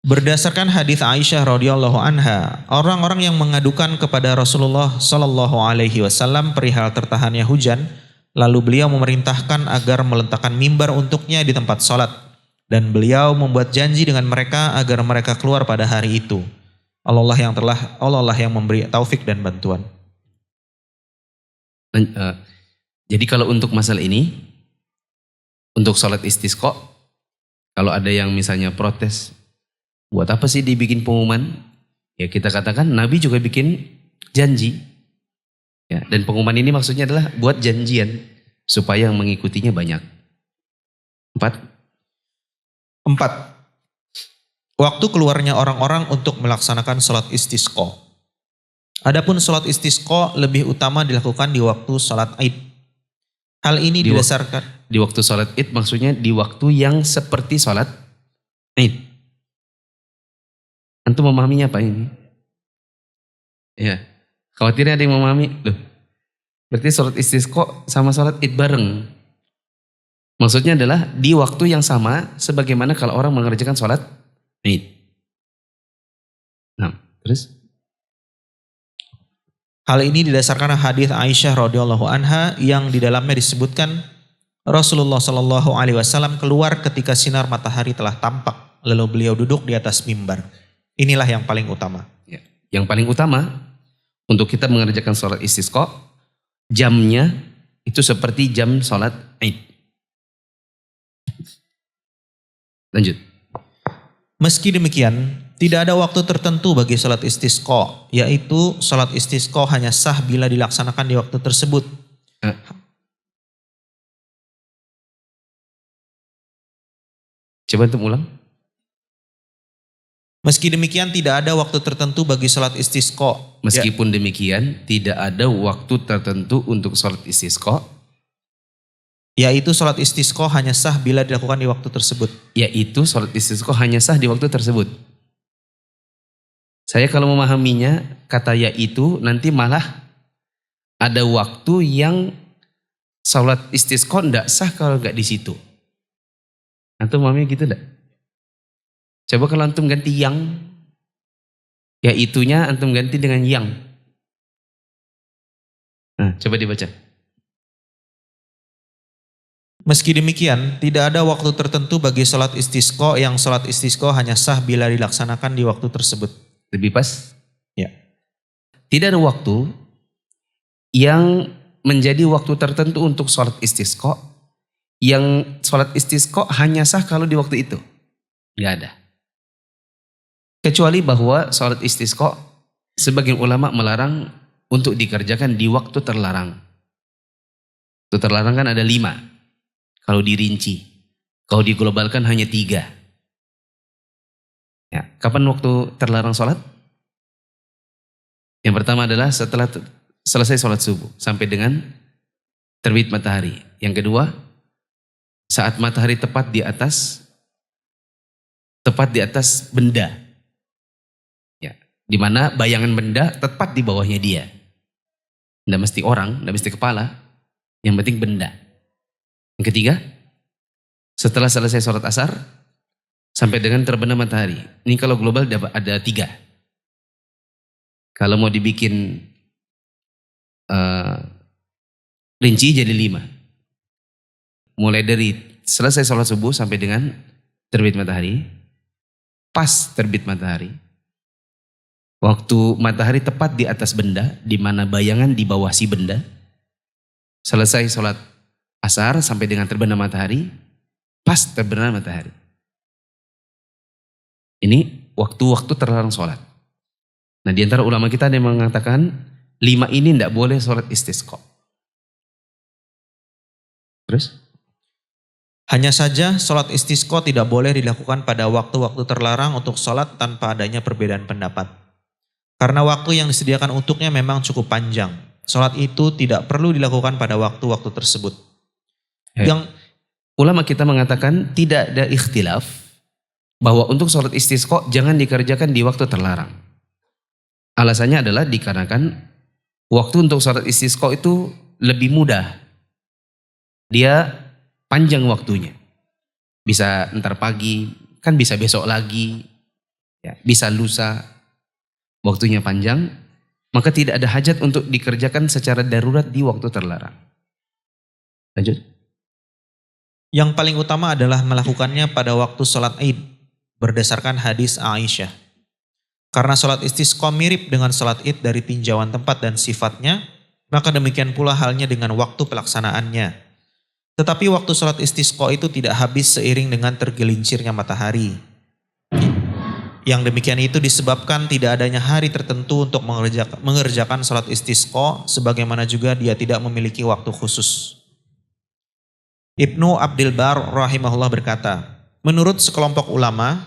Berdasarkan hadis Aisyah radhiyallahu anha, orang-orang yang mengadukan kepada Rasulullah sallallahu alaihi wasallam perihal tertahannya hujan, lalu beliau memerintahkan agar meletakkan mimbar untuknya di tempat sholat, dan beliau membuat janji dengan mereka agar mereka keluar pada hari itu. Allah yang memberi taufik dan bantuan. Jadi kalau untuk masalah ini, untuk sholat istisqa, kalau ada yang misalnya protes, buat apa sih dibikin pengumuman? Ya kita katakan Nabi juga bikin janji. Ya, dan pengumuman ini maksudnya adalah buat janjian supaya yang mengikutinya banyak. 4. Waktu keluarnya orang-orang untuk melaksanakan sholat istisqa. Adapun sholat istisqa lebih utama dilakukan di waktu sholat Id. Hal ini didasarkan Di waktu sholat id maksudnya di waktu yang seperti sholat id. Antum memahaminya apa ini? Ya, khawatirnya ada yang memahami. Loh, berarti sholat istisqa sama sholat id bareng. Maksudnya adalah di waktu yang sama sebagaimana kalau orang mengerjakan sholat id. Nah, terus? Hal ini didasarkan hadis Aisyah radhiyallahu anha yang di dalamnya disebutkan Rasulullah Shallallahu alaihi wasallam keluar ketika sinar matahari telah tampak, lalu beliau duduk di atas mimbar. Inilah yang paling utama. Ya. Yang paling utama untuk kita mengerjakan sholat istisqa, jamnya itu seperti jam sholat id. Lanjut. Meski demikian, tidak ada waktu tertentu bagi sholat istisqa, yaitu sholat istisqa hanya sah bila dilaksanakan di waktu tersebut. Coba untuk ulang. Meski demikian, tidak ada waktu tertentu bagi sholat istisqa. Meskipun demikian, tidak ada waktu tertentu untuk sholat istisqa. Yaitu sholat istisqa hanya sah bila dilakukan di waktu tersebut. Yaitu sholat istisqa hanya sah di waktu tersebut. Saya kalau memahaminya, kata yaitu nanti malah ada waktu yang sholat istisqa tidak sah kalau nggak di situ. Antum memahami gitu enggak? Coba kalau antum ganti yang, ya itunya antum ganti dengan yang. Nah, coba dibaca. Meski demikian, tidak ada waktu tertentu bagi sholat istisqa yang sholat istisqa hanya sah bila dilaksanakan di waktu tersebut. Lebih pas? Ya. Tidak ada waktu yang menjadi waktu tertentu untuk sholat istisqa, yang sholat istisqa hanya sah kalau di waktu itu. Nggak ada. Kecuali bahwa sholat istisqa sebagian ulama melarang untuk dikerjakan di waktu terlarang. Waktu terlarang kan ada 5. Kalau dirinci. Kalau diglobalkan hanya 3. Ya, kapan waktu terlarang sholat? Yang pertama adalah setelah selesai sholat subuh sampai dengan terbit matahari. Yang kedua, saat matahari tepat di atas benda, ya, di mana bayangan benda tepat di bawahnya dia. Tidak mesti orang, tidak mesti kepala, yang penting benda. Yang ketiga, setelah selesai sholat asar sampai dengan terbenam matahari. Ini kalau global ada 3. Kalau mau dibikin rinci jadi 5. Mulai dari selesai sholat subuh sampai dengan terbit matahari. Pas terbit matahari. Waktu matahari tepat di atas benda, di mana bayangan di bawah si benda. Selesai sholat asar sampai dengan terbenam matahari. Pas terbenam matahari. Ini waktu-waktu terlarang sholat. Nah, di antara ulama kita ada yang mengatakan 5 ini tidak boleh sholat istisqa. Terus? Hanya saja sholat istisqa tidak boleh dilakukan pada waktu-waktu terlarang untuk sholat tanpa adanya perbedaan pendapat. Karena waktu yang disediakan untuknya memang cukup panjang. Sholat itu tidak perlu dilakukan pada waktu-waktu tersebut. Yang ulama kita mengatakan tidak ada ikhtilaf bahwa untuk sholat istisqa jangan dikerjakan di waktu terlarang. Alasannya adalah dikarenakan waktu untuk sholat istisqa itu lebih mudah. Dia panjang waktunya. Bisa ntar pagi, kan bisa besok lagi, ya, bisa lusa. Waktunya panjang, maka tidak ada hajat untuk dikerjakan secara darurat di waktu terlarang. Lanjut. Yang paling utama adalah melakukannya pada waktu sholat id, berdasarkan hadis Aisyah. Karena sholat istisqa mirip dengan sholat id dari tinjauan tempat dan sifatnya, maka demikian pula halnya dengan waktu pelaksanaannya. Tetapi waktu sholat istisqa itu tidak habis seiring dengan tergelincirnya matahari. Yang demikian itu disebabkan tidak adanya hari tertentu untuk mengerjakan sholat istisqa, sebagaimana juga dia tidak memiliki waktu khusus. Ibnu Abdul Bar rahimahullah berkata, menurut sekelompok ulama,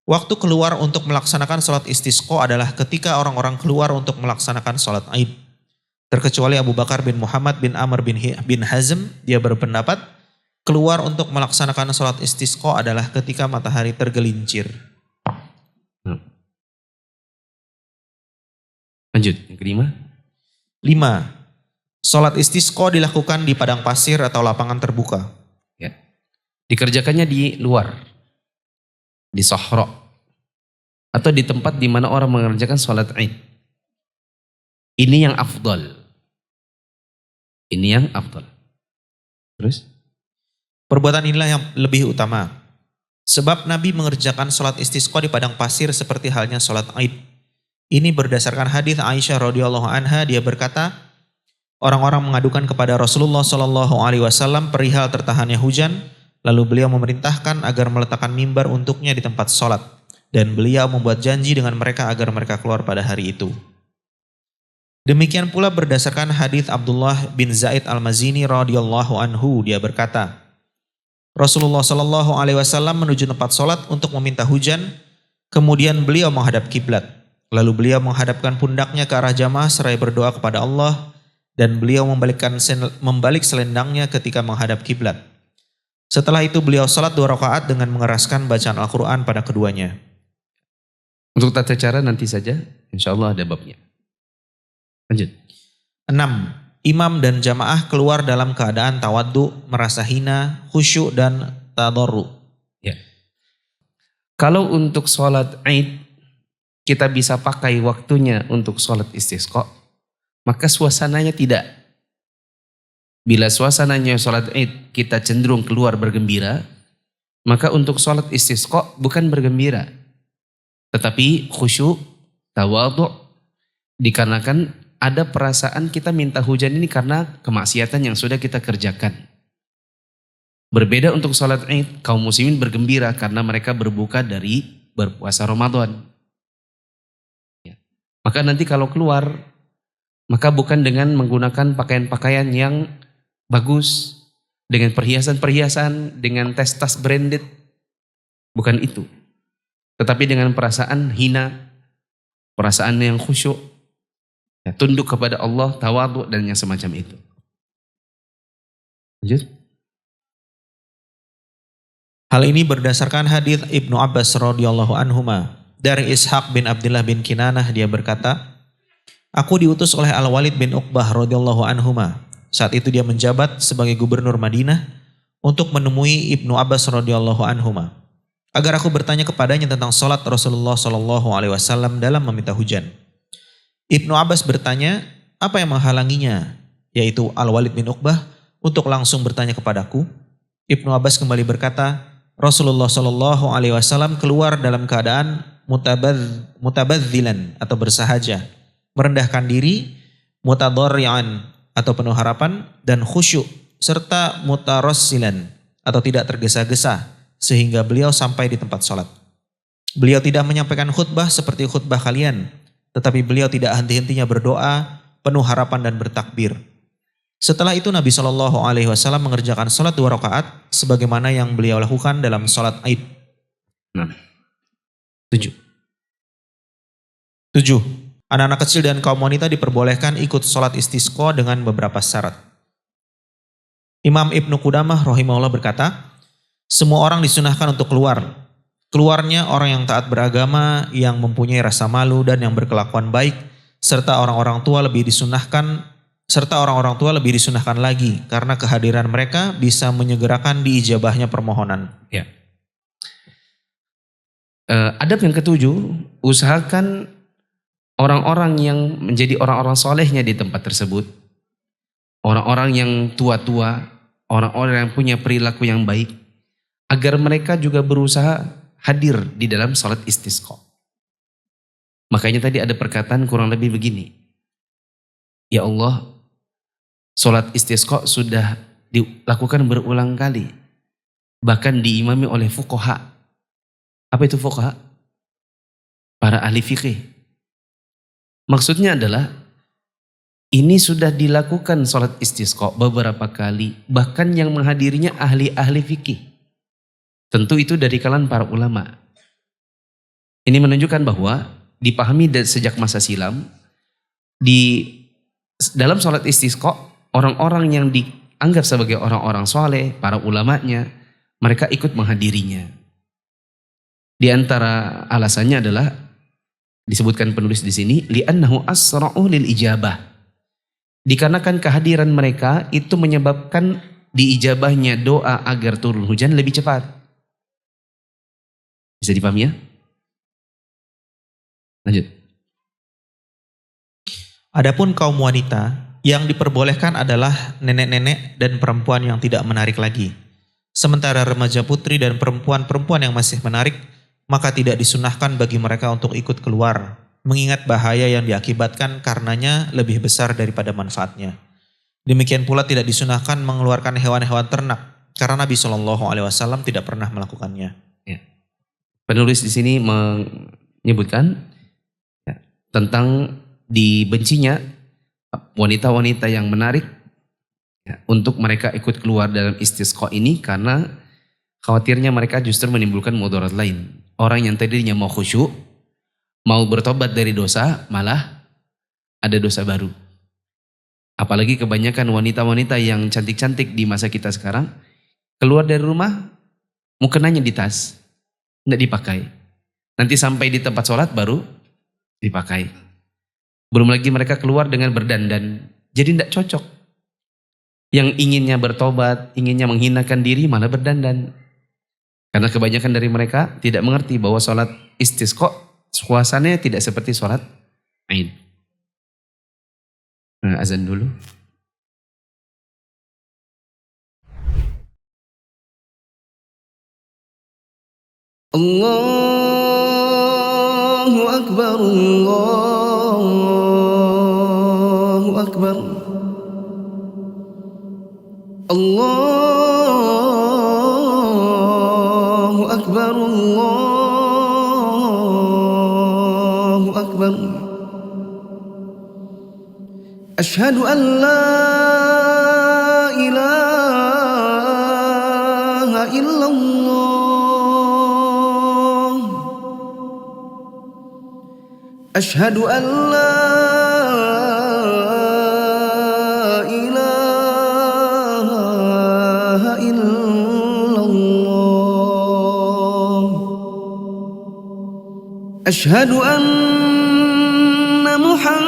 waktu keluar untuk melaksanakan sholat istisqa adalah ketika orang-orang keluar untuk melaksanakan sholat id. Terkecuali Abu Bakar bin Muhammad bin Amr bin Hazm, dia berpendapat keluar untuk melaksanakan sholat istisqa adalah ketika matahari tergelincir. Lanjut, yang kelima. 5. Sholat istisqa dilakukan di padang pasir atau lapangan terbuka. Ya. Dikerjakannya di luar, di sahra, atau di tempat di mana orang mengerjakan sholat Id. Ini yang afdal. Ini yang afdal. Terus? Perbuatan inilah yang lebih utama. Sebab Nabi mengerjakan sholat istisqa di padang pasir seperti halnya sholat Id. Ini berdasarkan hadis Aisyah radhiyallahu anha, dia berkata, orang-orang mengadukan kepada Rasulullah Shallallahu alaihi wasallam perihal tertahannya hujan, lalu beliau memerintahkan agar meletakkan mimbar untuknya di tempat sholat, dan beliau membuat janji dengan mereka agar mereka keluar pada hari itu. Demikian pula berdasarkan hadis Abdullah bin Zaid al-Mazini radhiyallahu anhu, dia berkata, Rasulullah Shallallahu alaihi wasallam menuju tempat sholat untuk meminta hujan, kemudian beliau menghadap kiblat. Lalu beliau menghadapkan pundaknya ke arah jamaah seraya berdoa kepada Allah, dan beliau membalik selendangnya ketika menghadap kiblat. Setelah itu beliau salat 2 rakaat dengan mengeraskan bacaan Al-Quran pada keduanya. Untuk tata cara nanti saja, insya Allah ada babnya. Lanjut. 6. Imam dan jamaah keluar dalam keadaan tawaddu, merasa hina, khusyuk dan tadarru. Ya. Kalau untuk sholat Id, kita bisa pakai waktunya untuk sholat istisqa, maka suasananya tidak. Bila suasananya sholat Id kita cenderung keluar bergembira, maka untuk sholat istisqa bukan bergembira, tetapi khusyuk, tawadhu, dikarenakan ada perasaan kita minta hujan ini karena kemaksiatan yang sudah kita kerjakan. Berbeda untuk sholat Id, kaum muslimin bergembira karena mereka berbuka dari berpuasa Ramadan. Ya. Maka nanti kalau keluar, maka bukan dengan menggunakan pakaian-pakaian yang bagus, dengan perhiasan-perhiasan, dengan tas-tas branded. Bukan itu. Tetapi dengan perasaan hina, perasaan yang khusyuk, ya, tunduk kepada Allah, tawadhu dan yang semacam itu. Lanjut. Hal ini berdasarkan hadis Ibnu Abbas radhiyallahu anhuma. Dari Ishaq bin Abdullah bin Kinanah, dia berkata, aku diutus oleh Al-Walid bin Uqbah radhiyallahu anhuma. Saat itu dia menjabat sebagai gubernur Madinah untuk menemui Ibnu Abbas radhiyallahu anhuma agar aku bertanya kepadanya tentang salat Rasulullah sallallahu alaihi wasallam dalam meminta hujan. Ibnu Abbas bertanya, apa yang menghalanginya? Yaitu Al-Walid bin Uqbah untuk langsung bertanya kepadaku. Ibnu Abbas kembali berkata, Rasulullah Shallallahu alaihi wasallam keluar dalam keadaan mutabadzilan atau bersahaja, merendahkan diri, mutadharrian atau penuh harapan, dan khusyuk serta mutarassilan atau tidak tergesa-gesa sehingga beliau sampai di tempat sholat. Beliau tidak menyampaikan khutbah seperti khutbah kalian, tetapi beliau tidak henti-hentinya berdoa, penuh harapan dan bertakbir. Setelah itu Nabi Shallallahu alaihi wasallam mengerjakan sholat 2 rakaat sebagaimana yang beliau lakukan dalam sholat Id. 7. Anak-anak kecil dan kaum wanita diperbolehkan ikut sholat istisqa dengan beberapa syarat. Imam Ibnu Qudamah rahimahullah berkata, semua orang disunahkan untuk keluar. Keluarnya orang yang taat beragama, yang mempunyai rasa malu dan yang berkelakuan baik, serta orang-orang tua lebih disunahkan lagi karena kehadiran mereka bisa menyegerakan diijabahnya permohonan. Ya. Adab yang ke-7, usahakan orang-orang yang menjadi orang-orang solehnya di tempat tersebut, orang-orang yang tua-tua, orang-orang yang punya perilaku yang baik, agar mereka juga berusaha hadir di dalam salat istisqa. Makanya tadi ada perkataan kurang lebih begini, ya Allah, salat istisqa sudah dilakukan berulang kali, bahkan diimami oleh fuqaha. Apa itu fuqaha? Para ahli fikih. Maksudnya adalah ini sudah dilakukan salat istisqa beberapa kali, bahkan yang menghadirinya ahli-ahli fikih. Tentu itu dari kalangan para ulama. Ini menunjukkan bahwa dipahami sejak masa silam, di dalam salat istisqa orang-orang yang dianggap sebagai orang-orang soleh, para ulamanya, mereka ikut menghadirinya. Di antara alasannya adalah disebutkan penulis di sini, li'annahu asra'u lil ijabah. Dikarenakan kehadiran mereka itu menyebabkan diijabahnya doa agar turun hujan lebih cepat. Bisa dipahami ya? Lanjut. Adapun kaum wanita yang diperbolehkan adalah nenek-nenek dan perempuan yang tidak menarik lagi. Sementara remaja putri dan perempuan-perempuan yang masih menarik, maka tidak disunahkan bagi mereka untuk ikut keluar, mengingat bahaya yang diakibatkan karenanya lebih besar daripada manfaatnya. Demikian pula tidak disunahkan mengeluarkan hewan-hewan ternak, karena Nabi SAW tidak pernah melakukannya. Ya. Penulis di sini menyebutkan ya, tentang dibencinya wanita-wanita yang menarik ya, untuk mereka ikut keluar dalam istisqa ini karena khawatirnya mereka justru menimbulkan mudarat lain. Orang yang tadinya mau khusyuk, mau bertobat dari dosa, malah ada dosa baru. Apalagi kebanyakan wanita-wanita yang cantik-cantik di masa kita sekarang, keluar dari rumah, mukenanya di tas, tidak dipakai. Nanti sampai di tempat sholat baru dipakai. Belum lagi mereka keluar dengan berdandan, jadi tidak cocok. Yang inginnya bertobat, inginnya menghinakan diri malah berdandan. Karena kebanyakan dari mereka tidak mengerti bahwa sholat istisqa suasananya tidak seperti sholat Aid. Nah, azan dulu. Allahu Akbar, Allahu Akbar, Allahu Akbar, Allahu Akbar. Asyhadu an la ilaha illallah. Asyhadu an la ilaha illallah. Asyhadu anna Muhammadar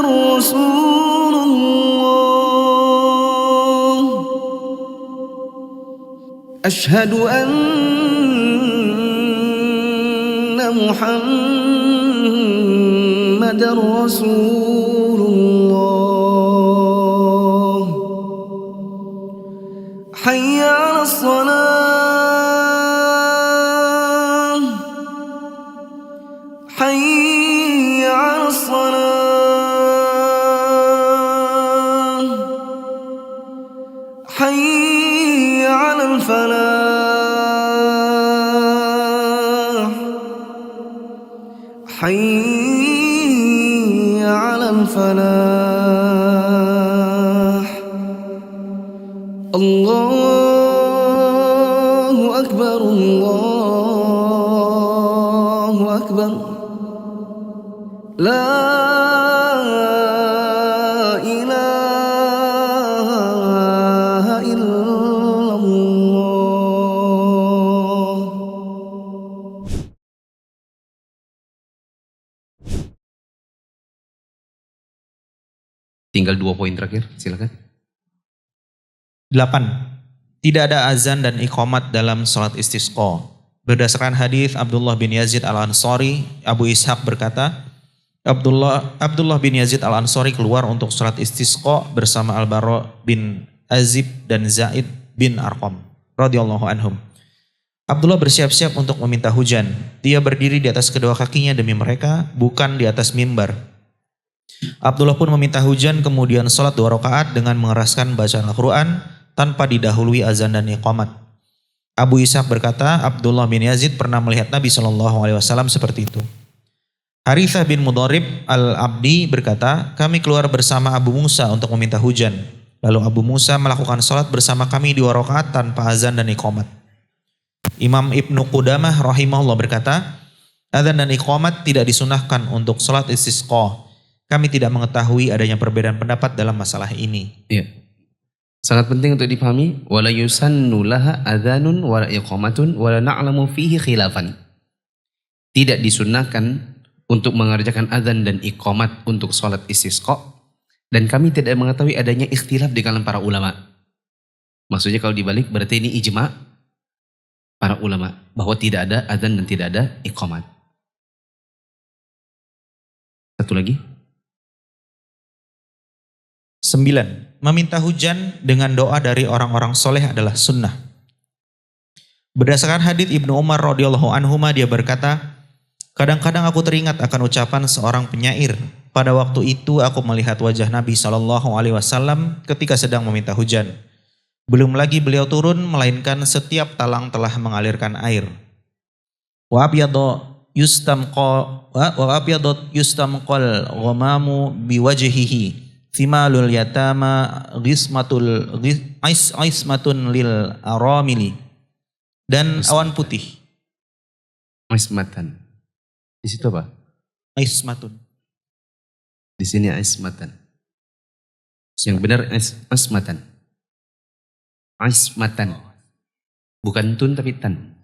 Rasulullah. Asyhadu anna Muhammadar Rasulullah. Hayya 'alas salah. Hayya 'alas salah. Hayya 'alal falah. Hayya 'alal falah. Allahu Akbar, Allahu Akbar. La ilaha illallah. Tinggal 2 poin terakhir, silakan. 8. Tidak ada azan dan iqamat dalam salat istisqa. Berdasarkan hadis Abdullah bin Yazid al-Ansari, Abu Ishaq berkata, Abdullah bin Yazid al-Ansari keluar untuk salat istisqa bersama Al-Bara bin Azib dan Zaid bin Arqam radhiyallahu anhum. Abdullah bersiap-siap untuk meminta hujan. Dia berdiri di atas kedua kakinya demi mereka, bukan di atas mimbar. Abdullah pun meminta hujan, kemudian salat 2 rakaat dengan mengeraskan bacaan Al-Quran tanpa didahului azan dan iqamat. Abu Ishaq berkata, Abdullah bin Yazid pernah melihat Nabi SAW seperti itu. Harithah bin Mudharib al-Abdi berkata, kami keluar bersama Abu Musa untuk meminta hujan. Lalu Abu Musa melakukan salat bersama kami 2 rakaat tanpa azan dan iqamat. Imam Ibnu Qudamah rahimahullah berkata, azan dan iqamat tidak disunahkan untuk salat istisqa. Kami tidak mengetahui adanya perbedaan pendapat dalam masalah ini. Ya. Sangat penting untuk dipahami. Wala yusannu laha adhanun wala iqamatun wala na'lamu fihi khilafan. Tidak disunnahkan untuk mengerjakan adzan dan iqamat untuk sholat istisqa, dan kami tidak mengetahui adanya ikhtilaf di kalangan para ulama. Maksudnya kalau dibalik berarti ini ijma para ulama bahwa tidak ada adzan dan tidak ada iqamat. Satu lagi. 9. Meminta hujan dengan doa dari orang-orang soleh adalah sunnah. Berdasarkan hadits Ibnu Umar radhiyallahu anhuma, dia berkata, kadang-kadang aku teringat akan ucapan seorang penyair. Pada waktu itu aku melihat wajah Nabi SAW ketika sedang meminta hujan. Belum lagi beliau turun, melainkan setiap talang telah mengalirkan air. Wa abyadu yustamqal ghamamu biwajhihi thimalul yatama ismatun lil aramili. Dan awan putih. Ismatan. Di situ apa? Ismatun. Di sini ismatan. Yang benar ismatan. Ismatan. Bukan tun tapi tan.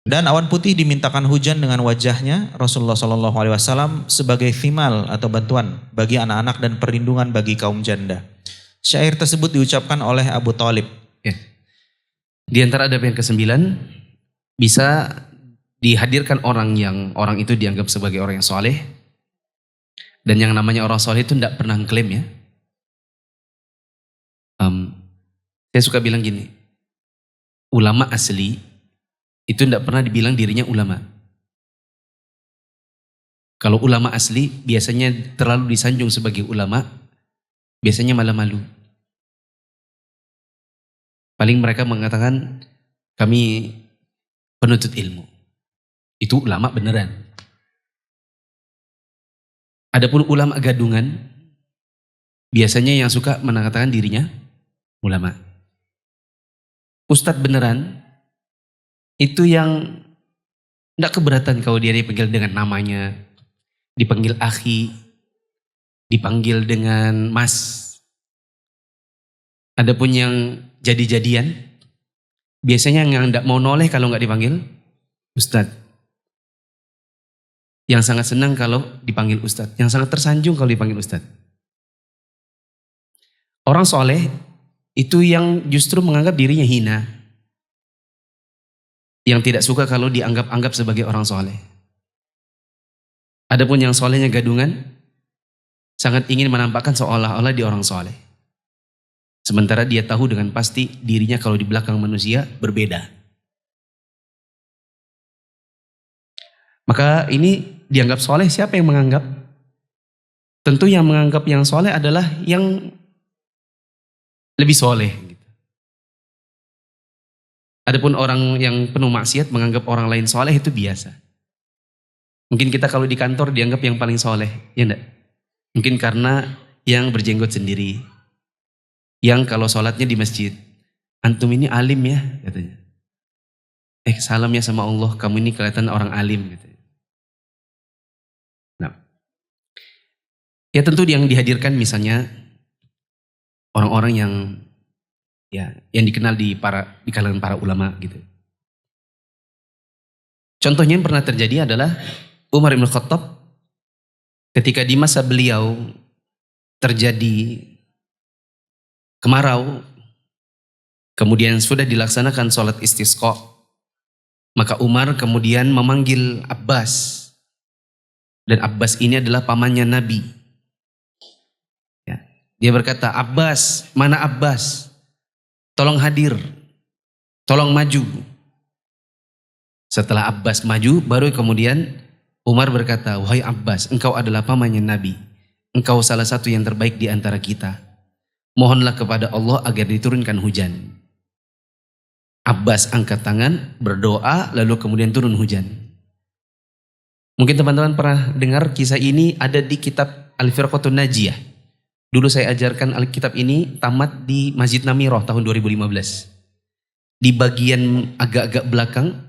Dan awan putih dimintakan hujan dengan wajahnya Rasulullah SAW sebagai thimal atau bantuan bagi anak-anak dan perlindungan bagi kaum janda. Syair tersebut diucapkan oleh Abu Thalib. Ya. Di antara adab yang ke-9, bisa dihadirkan orang itu dianggap sebagai orang yang soleh. Dan yang namanya orang soleh itu tidak pernah klaim ya. Saya suka bilang gini, ulama asli itu tidak pernah dibilang dirinya ulama. Kalau ulama asli biasanya terlalu disanjung sebagai ulama, biasanya malah malu. Paling mereka mengatakan kami penuntut ilmu. Itu ulama beneran. Adapun ulama gadungan, biasanya yang suka mengatakan dirinya ulama. Ustadz beneran, itu yang tidak keberatan kalau dia dipanggil dengan namanya, dipanggil akhi, dipanggil dengan mas. Adapun yang jadi-jadian, biasanya yang tidak mau noleh kalau nggak dipanggil ustadz. Yang sangat senang kalau dipanggil ustadz, yang sangat tersanjung kalau dipanggil ustadz. Orang soleh itu yang justru menganggap dirinya hina, yang tidak suka kalau dianggap-anggap sebagai orang soleh. Adapun yang solehnya gadungan, sangat ingin menampakkan seolah-olah dia orang soleh. Sementara dia tahu dengan pasti dirinya kalau di belakang manusia berbeda. Maka ini dianggap soleh, siapa yang menganggap? Tentu yang menganggap yang soleh adalah yang lebih soleh. Adapun orang yang penuh maksiat menganggap orang lain soleh itu biasa. Mungkin kita kalau di kantor dianggap yang paling soleh, ya enggak? Mungkin karena yang berjenggot sendiri. Yang kalau sholatnya di masjid, antum ini alim ya katanya. Salam ya sama Allah, kamu ini kelihatan orang alim katanya. Nah, ya tentu yang dihadirkan misalnya orang-orang yang dikenal di kalangan para ulama gitu. Contohnya yang pernah terjadi adalah Umar bin Khattab ketika di masa beliau terjadi kemarau, kemudian sudah dilaksanakan sholat istisqa, maka Umar kemudian memanggil Abbas, dan Abbas ini adalah pamannya Nabi. Ya. Dia berkata, Abbas, mana Abbas? Tolong hadir, tolong maju. Setelah Abbas maju, baru kemudian Umar berkata, wahai Abbas, engkau adalah pamannya Nabi, engkau salah satu yang terbaik di antara kita. Mohonlah kepada Allah agar diturunkan hujan. Abbas angkat tangan, berdoa, lalu kemudian turun hujan. Mungkin teman-teman pernah dengar kisah ini ada di kitab Al-Firqatun Najiyah. Dulu saya ajarkan Alkitab ini tamat di Masjid Namiroh tahun 2015. Di bagian agak-agak belakang,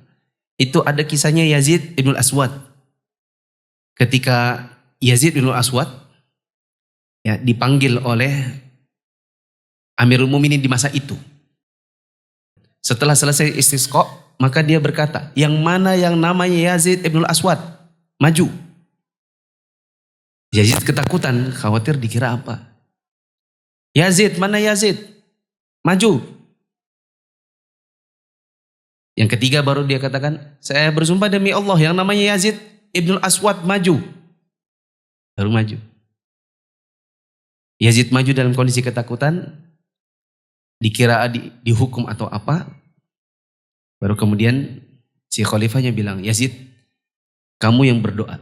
Itu ada kisahnya Yazid ibn Aswad. Ketika Yazid ibn Aswad ya, dipanggil oleh Amirul Mukminin di masa itu. Setelah selesai istisqa, maka dia berkata, yang mana yang namanya Yazid ibn Aswad? Maju. Yazid ketakutan, khawatir dikira apa. Yazid, mana Yazid? Maju. Yang ketiga baru dia katakan, saya bersumpah demi Allah yang namanya Yazid ibn Aswad maju. Baru maju. Yazid maju dalam kondisi ketakutan, dikira dihukum atau apa. Baru kemudian si khalifahnya bilang, Yazid, kamu yang berdoa.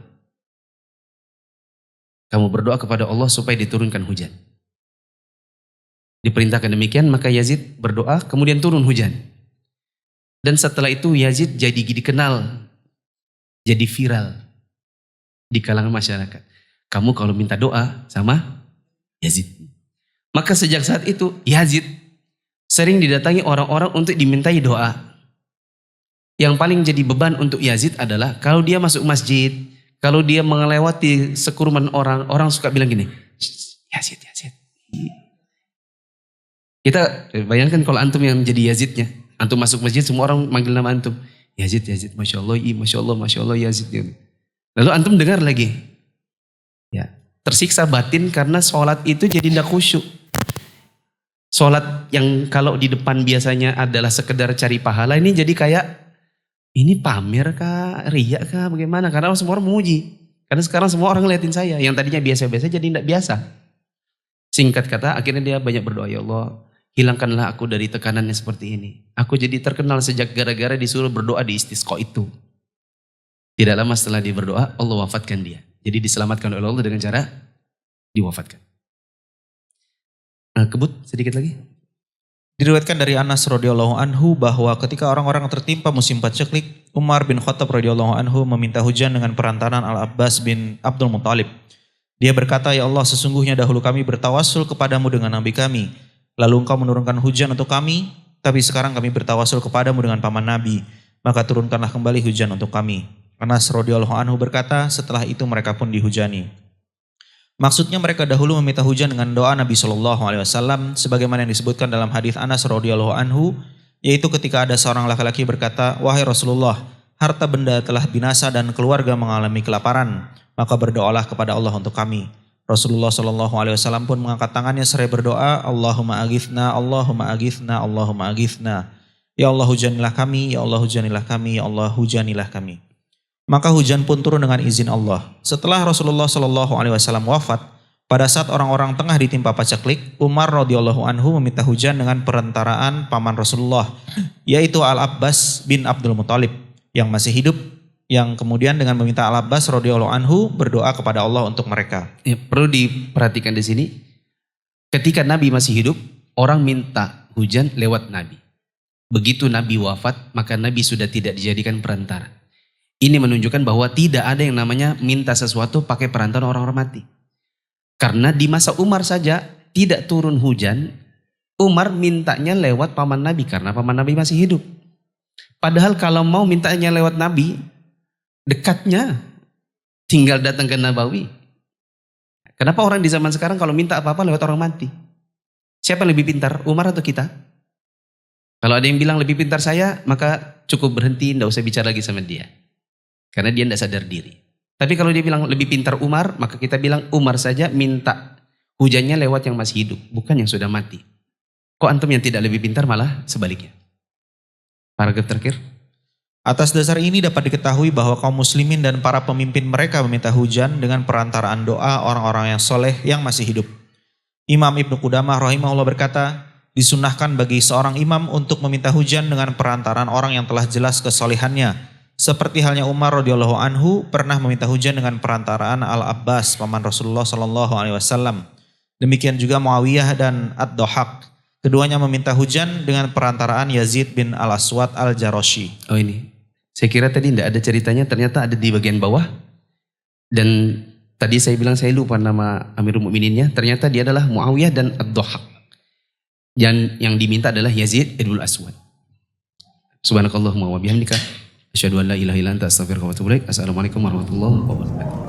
Kamu berdoa kepada Allah supaya diturunkan hujan. Diperintahkan demikian, maka Yazid berdoa, kemudian turun hujan. Dan setelah itu Yazid jadi dikenal, jadi viral di kalangan masyarakat. Kamu kalau minta doa sama Yazid. Maka sejak saat itu Yazid sering didatangi orang-orang untuk dimintai doa. Yang paling jadi beban untuk Yazid adalah kalau dia masuk masjid, kalau dia melewati sekerumun orang, orang suka bilang gini, Yazid, Yazid. Kita bayangkan kalau antum yang jadi Yazidnya, antum masuk masjid semua orang manggil nama antum, Yazid, Yazid, Masya Allah, Masya Allah, Yazid. Lalu antum dengar lagi, ya tersiksa batin karena sholat itu jadi tidak khusyuk. Sholat yang kalau di depan biasanya adalah sekedar cari pahala, ini jadi kayak, ini pamer kah, riya kah, bagaimana? Karena semua orang memuji. Karena sekarang semua orang ngeliatin saya, yang tadinya biasa-biasa jadi tidak biasa. Singkat kata, akhirnya dia banyak berdoa, ya Allah, hilangkanlah aku dari tekanannya seperti ini. Aku jadi terkenal sejak gara-gara disuruh berdoa di istisqa itu. Tidak lama setelah dia berdoa, Allah wafatkan dia. Jadi diselamatkan oleh Allah dengan cara diwafatkan. Kebut sedikit lagi. Diriwayatkan dari Anas radhiyallahu anhu bahwa ketika orang-orang tertimpa musim paceklik, Umar bin Khattab radhiyallahu anhu meminta hujan dengan perantaraan Al-Abbas bin Abdul Muttalib. Dia berkata, ya Allah, sesungguhnya dahulu kami bertawassul kepadamu dengan nabi kami. Lalu engkau menurunkan hujan untuk kami, tapi sekarang kami bertawassul kepadamu dengan paman nabi. Maka turunkanlah kembali hujan untuk kami. Anas radhiyallahu anhu berkata, setelah itu mereka pun dihujani. Maksudnya mereka dahulu meminta hujan dengan doa Nabi SAW, sebagaimana yang disebutkan dalam hadis Anas radhiyallahu anhu, yaitu ketika ada seorang laki-laki berkata, wahai Rasulullah, harta benda telah binasa dan keluarga mengalami kelaparan, maka berdoalah kepada Allah untuk kami. Rasulullah SAW pun mengangkat tangannya seraya berdoa, Allahumma aghithna, Allahumma aghithna, Allahumma aghithna. Ya Allah hujanilah kami, ya Allah hujanilah kami, ya Allah hujanilah kami. Maka hujan pun turun dengan izin Allah. Setelah Rasulullah SAW wafat, pada saat orang-orang tengah ditimpa paceklik, Umar radhiyallahu anhu meminta hujan dengan perantaraan paman Rasulullah, yaitu Al-Abbas bin Abdul Muttalib yang masih hidup, yang kemudian dengan meminta Al-Abbas radhiyallahu anhu berdoa kepada Allah untuk mereka. Ya, perlu diperhatikan di sini, ketika Nabi masih hidup, orang minta hujan lewat Nabi. Begitu Nabi wafat, maka Nabi sudah tidak dijadikan perantara. Ini menunjukkan bahwa tidak ada yang namanya minta sesuatu pakai perantara orang-orang mati. Karena di masa Umar saja tidak turun hujan, Umar mintanya lewat paman Nabi karena paman Nabi masih hidup. Padahal kalau mau mintanya lewat Nabi, dekatnya tinggal datang ke Nabawi. Kenapa orang di zaman sekarang kalau minta apa-apa lewat orang mati? Siapa yang lebih pintar, Umar atau kita? Kalau ada yang bilang lebih pintar saya, maka cukup berhenti, tidak usah bicara lagi sama dia. Karena dia tidak sadar diri. Tapi kalau dia bilang lebih pintar Umar, maka kita bilang Umar saja minta hujannya lewat yang masih hidup, bukan yang sudah mati. Kok antum yang tidak lebih pintar malah sebaliknya? Paragraf terakhir. Atas dasar ini dapat diketahui bahwa kaum muslimin dan para pemimpin mereka meminta hujan dengan perantaraan doa orang-orang yang soleh yang masih hidup. Imam Ibnu Qudamah rahimahullah berkata, disunahkan bagi seorang imam untuk meminta hujan dengan perantaraan orang yang telah jelas kesolehannya. Seperti halnya Umar radhiyallahu anhu pernah meminta hujan dengan perantaraan Al-Abbas paman Rasulullah SAW. Demikian juga Muawiyah dan Ad-Dhahak. Keduanya meminta hujan dengan perantaraan Yazid bin Al-Aswad Al-Jarashi. Oh ini, saya kira tadi tidak ada ceritanya, ternyata ada di bagian bawah. Dan tadi saya bilang saya lupa nama Amirul Mukmininnya, ternyata dia adalah Muawiyah dan Ad-Dhahak. Yang diminta adalah Yazid bin Al-Aswad. Subhanakallahumma wa bihamdika. Asyhadu an la ilaha illa anta astaghfiruka wa atubu ilaik. Assalamualaikum warahmatullahi wabarakatuh.